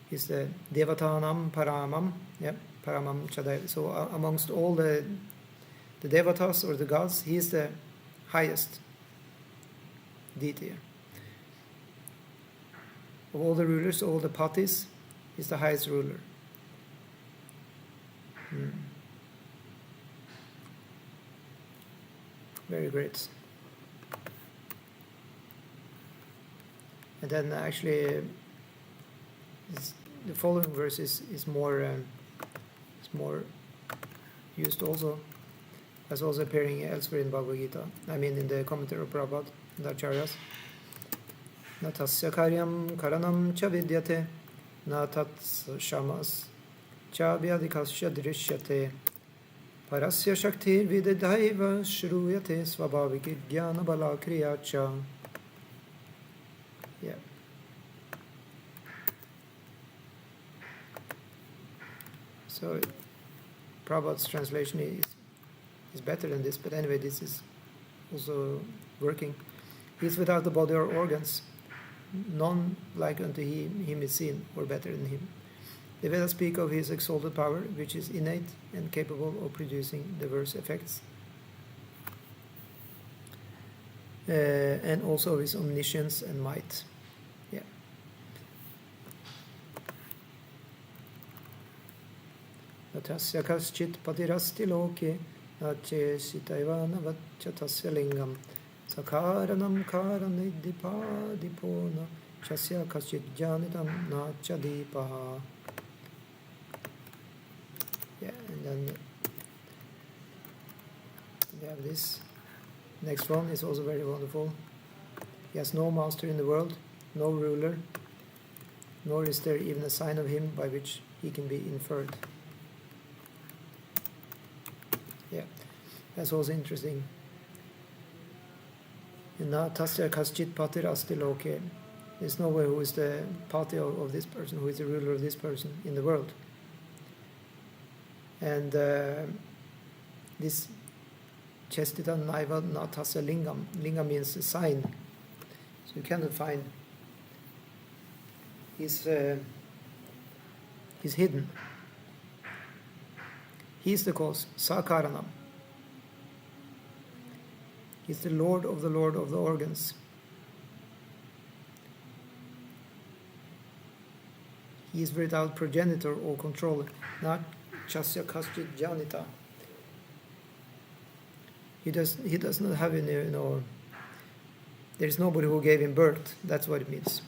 He's the Devatanam Paramam. Yeah. Paramam Chadai. So amongst all the Devatas or the gods, he is the highest deity. Of all the rulers, all the patis, he's the highest ruler. Very great. And then actually the following verse is more used also, as also appearing elsewhere in Bhagavad Gita. I mean in the commentary of Prabhupada and the Acharyas. Na tasya karyam karanam cha vidyate, na tat shamas cha vyadikasya drishyate, parasya shakti vididhaiva shruyate svabhaviki jnana bala kriya cha. Yeah. So Prabhupada's translation is better than this, but anyway, this is also working. He is without the body or organs. None like unto him is seen, or better than him. The Vedas speak of his exalted power, which is innate and capable of producing diverse effects, and also of his omniscience and might. Yeah. Natasya kaschit patirasti loke nache sitaiva navaccha tasya lingam sakaranam karanidipadipona chasya kaschit janitam nacha dipaha. then we have this. Next one is also very wonderful. He has no master in the world, no ruler, nor is there even a sign of him by which he can be inferred. Yeah, that's also interesting. Na tasya kaschit patir asti loke. There's no one who is the pati of this person, who is the ruler of this person in the world. And this chestita naiva na tasya lingam. Lingam means a sign. So you cannot find. He's hidden. He's the cause. Sakaranam. He's the Lord of the organs. He is without progenitor or controller. Not chasya kaschit janita. He does not have any, there is nobody who gave him birth. That's what it means.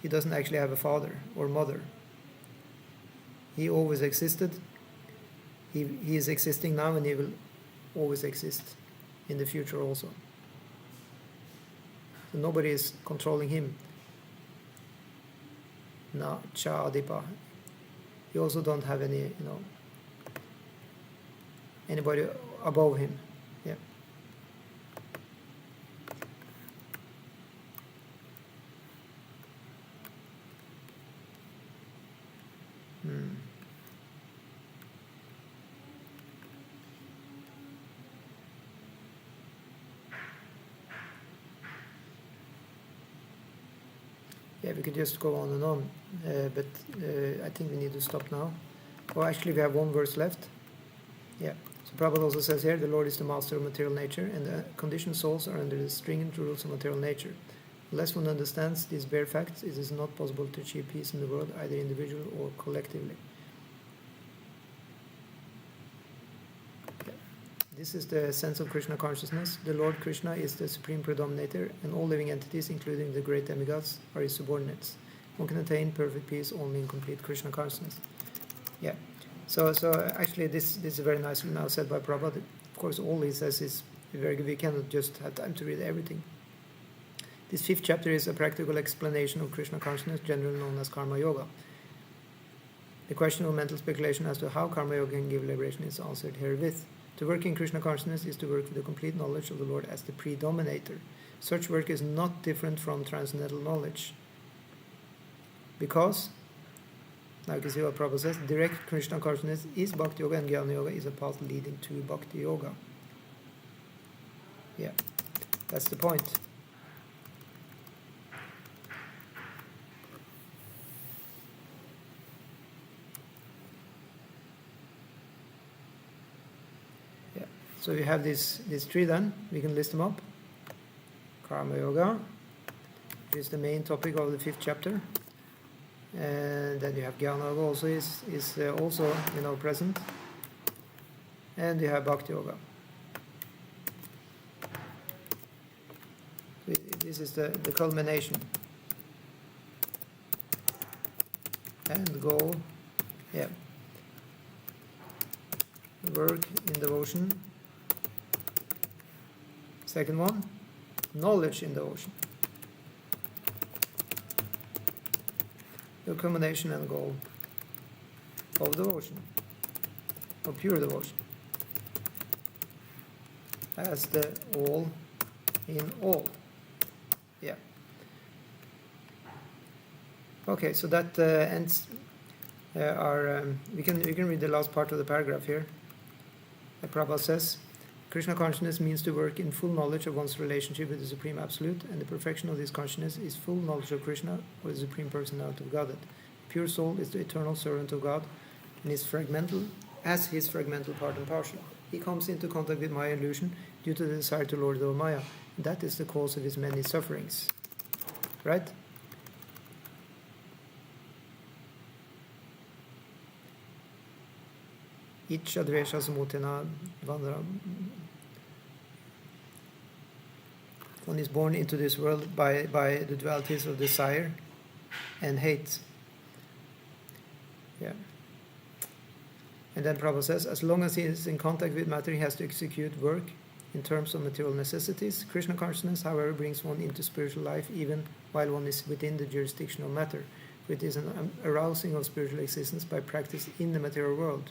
He doesn't actually have a father or mother. He always existed. He is existing now, and he will always exist in the future also. So nobody is controlling him. Na cha adipa. He also don't have any, anybody above him. Yeah. Yeah, we could just go on and on, but I think we need to stop now. Well, actually, we have one verse left. Yeah. So Prabhupada also says here, the Lord is the master of material nature, and the conditioned souls are under the stringent rules of material nature. Unless one understands these bare facts, it is not possible to achieve peace in the world, either individually or collectively. This is the sense of Krishna consciousness. The Lord Krishna is the supreme predominator, and all living entities, including the great demigods, are his subordinates. One can attain perfect peace only in complete Krishna consciousness. Yeah. So actually, this is very nicely now said by Prabhupada. Of course, all he says is very good. We cannot just have time to read everything. This 5th chapter is a practical explanation of Krishna consciousness, generally known as Karma Yoga. The question of mental speculation as to how Karma Yoga can give liberation is answered herewith. To work in Krishna consciousness is to work with the complete knowledge of the Lord as the predominator. Such work is not different from transcendental knowledge. Because, now you can see what Prabhupada says, direct Krishna consciousness is Bhakti Yoga, and Jnana Yoga is a path leading to Bhakti Yoga. Yeah, that's the point. So we have these three then, we can list them up. Karma Yoga is the main topic of the 5th chapter. And then you have Jnana Yoga also is also present. And you have Bhakti Yoga. This is the culmination. And goal, yeah. Work in devotion. Second one, knowledge in the ocean. The culmination and goal of devotion, of pure devotion, as the all in all. Yeah. Okay, so that ends our. We can read the last part of the paragraph here. Prabhupada says, Krishna consciousness means to work in full knowledge of one's relationship with the Supreme Absolute, and the perfection of this consciousness is full knowledge of Krishna, or the Supreme Personality of Godhead. Pure soul is the eternal servant of God, and is fragmental, as his fragmental part and partial. He comes into contact with Maya illusion due to the desire to lord over Maya. That is the cause of his many sufferings. Right? Icha dvesha samutena vandra. One is born into this world by the dualities of desire and hate. Yeah. And then Prabhupada says, as long as he is in contact with matter, he has to execute work in terms of material necessities. Krishna consciousness, however, brings one into spiritual life even while one is within the jurisdiction of matter. For it is an arousing of spiritual existence by practice in the material world.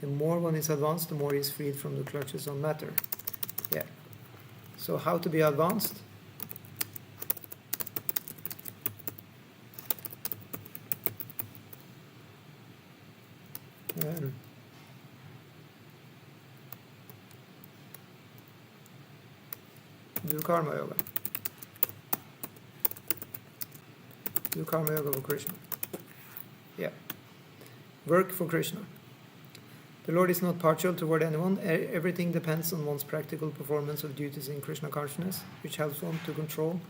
The more one is advanced, the more he is freed from the clutches of matter. Yeah. So how to be advanced? Do karma yoga. Do karma yoga for Krishna. Yeah. Work for Krishna. The Lord is not partial toward anyone. Everything depends on one's practical performance of duties in Krishna consciousness, which helps one control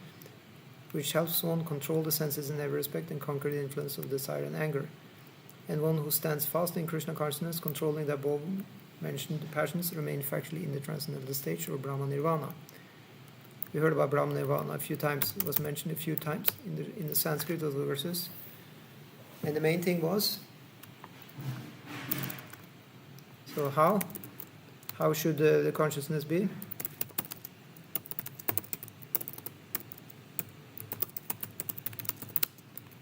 the senses in every respect and conquer the influence of desire and anger. And one who stands fast in Krishna consciousness, controlling the above mentioned passions, remain factually in the transcendental stage or Brahma Nirvana. We heard about Brahma Nirvana a few times. It was mentioned a few times in the Sanskrit of the verses. And the main thing was, so how should the consciousness be?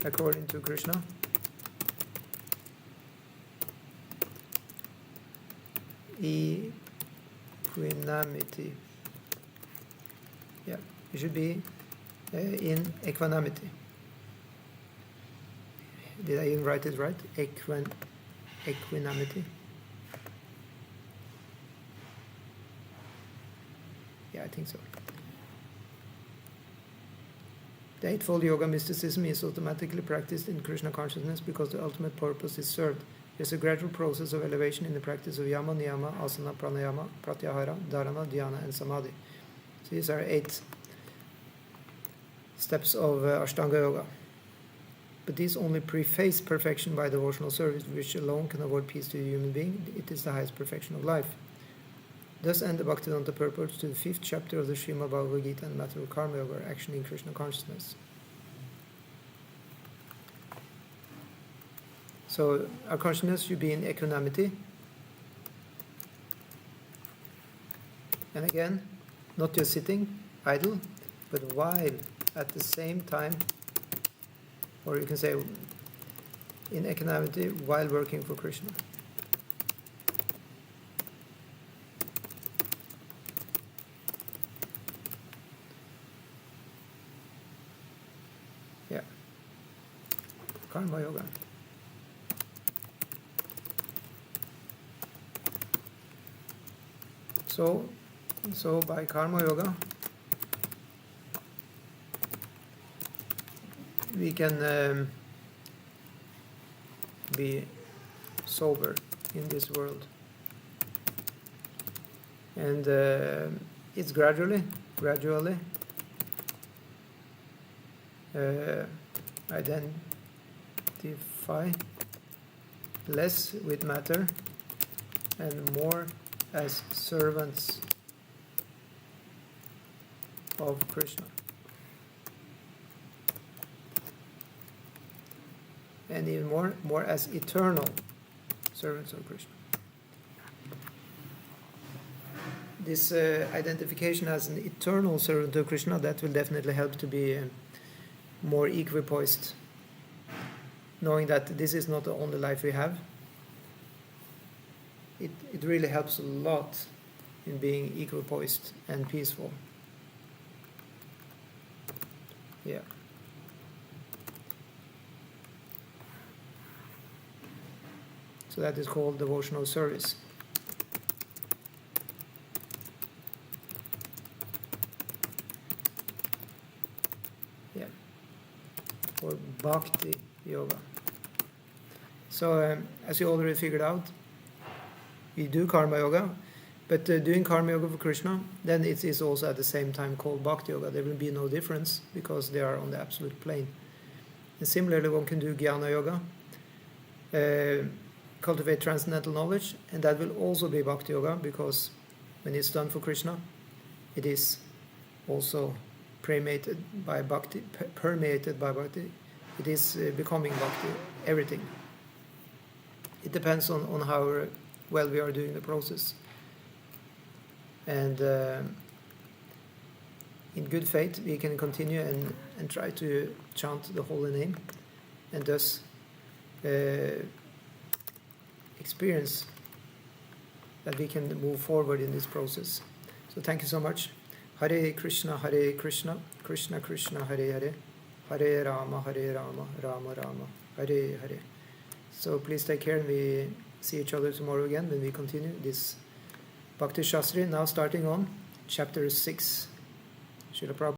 According to Krishna. Equanimity. Yeah, it should be in equanimity. Did I even write it right? Equanimity. Yeah, I think so. The Eightfold Yoga mysticism is automatically practiced in Krishna consciousness because the ultimate purpose is served. There's a gradual process of elevation in the practice of yama, niyama, asana, pranayama, pratyahara, dharana, dhyana, and samadhi. So these are 8 steps of Ashtanga Yoga. But these only preface perfection by devotional service, which alone can award peace to the human being. It is the highest perfection of life. Thus end the Bhaktivedanta purport to the 5th chapter of the Srimad Bhagavad Gita and matter of Karma Yoga, action in Krishna consciousness. So our consciousness should be in equanimity. And again, not just sitting idle, but while at the same time, or you can say in equanimity while working for Krishna. Yeah. Karma Yoga. So by Karma Yoga, we can be sober in this world. And it's gradually identify less with matter and more as servants of Krishna. And even more as eternal servants of Krishna. This identification as an eternal servant of Krishna, that will definitely help to be more equipoised, knowing that this is not the only life we have. It really helps a lot in being equipoised and peaceful. Yeah. So that is called devotional service. Yeah. Or Bhakti Yoga. So as you already figured out, we do Karma Yoga, but doing Karma Yoga for Krishna, then it is also at the same time called Bhakti Yoga. There will be no difference because they are on the absolute plane. And similarly, one can do Jnana Yoga, cultivate transcendental knowledge, and that will also be Bhakti Yoga because when it's done for Krishna, it is also permeated by Bhakti. It is becoming Bhakti, everything. it depends on how well we are doing the process. And in good faith, we can continue and try to chant the holy name, and thus experience that we can move forward in this process. So thank you so much. Hare Krishna, Krishna Krishna, Hare Hare, Hare Rama, Rama Rama, Hare Hare. So please take care, and we see each other tomorrow again when we continue this Bhakti Shastri, now starting on chapter 6. Srila Prabhupada.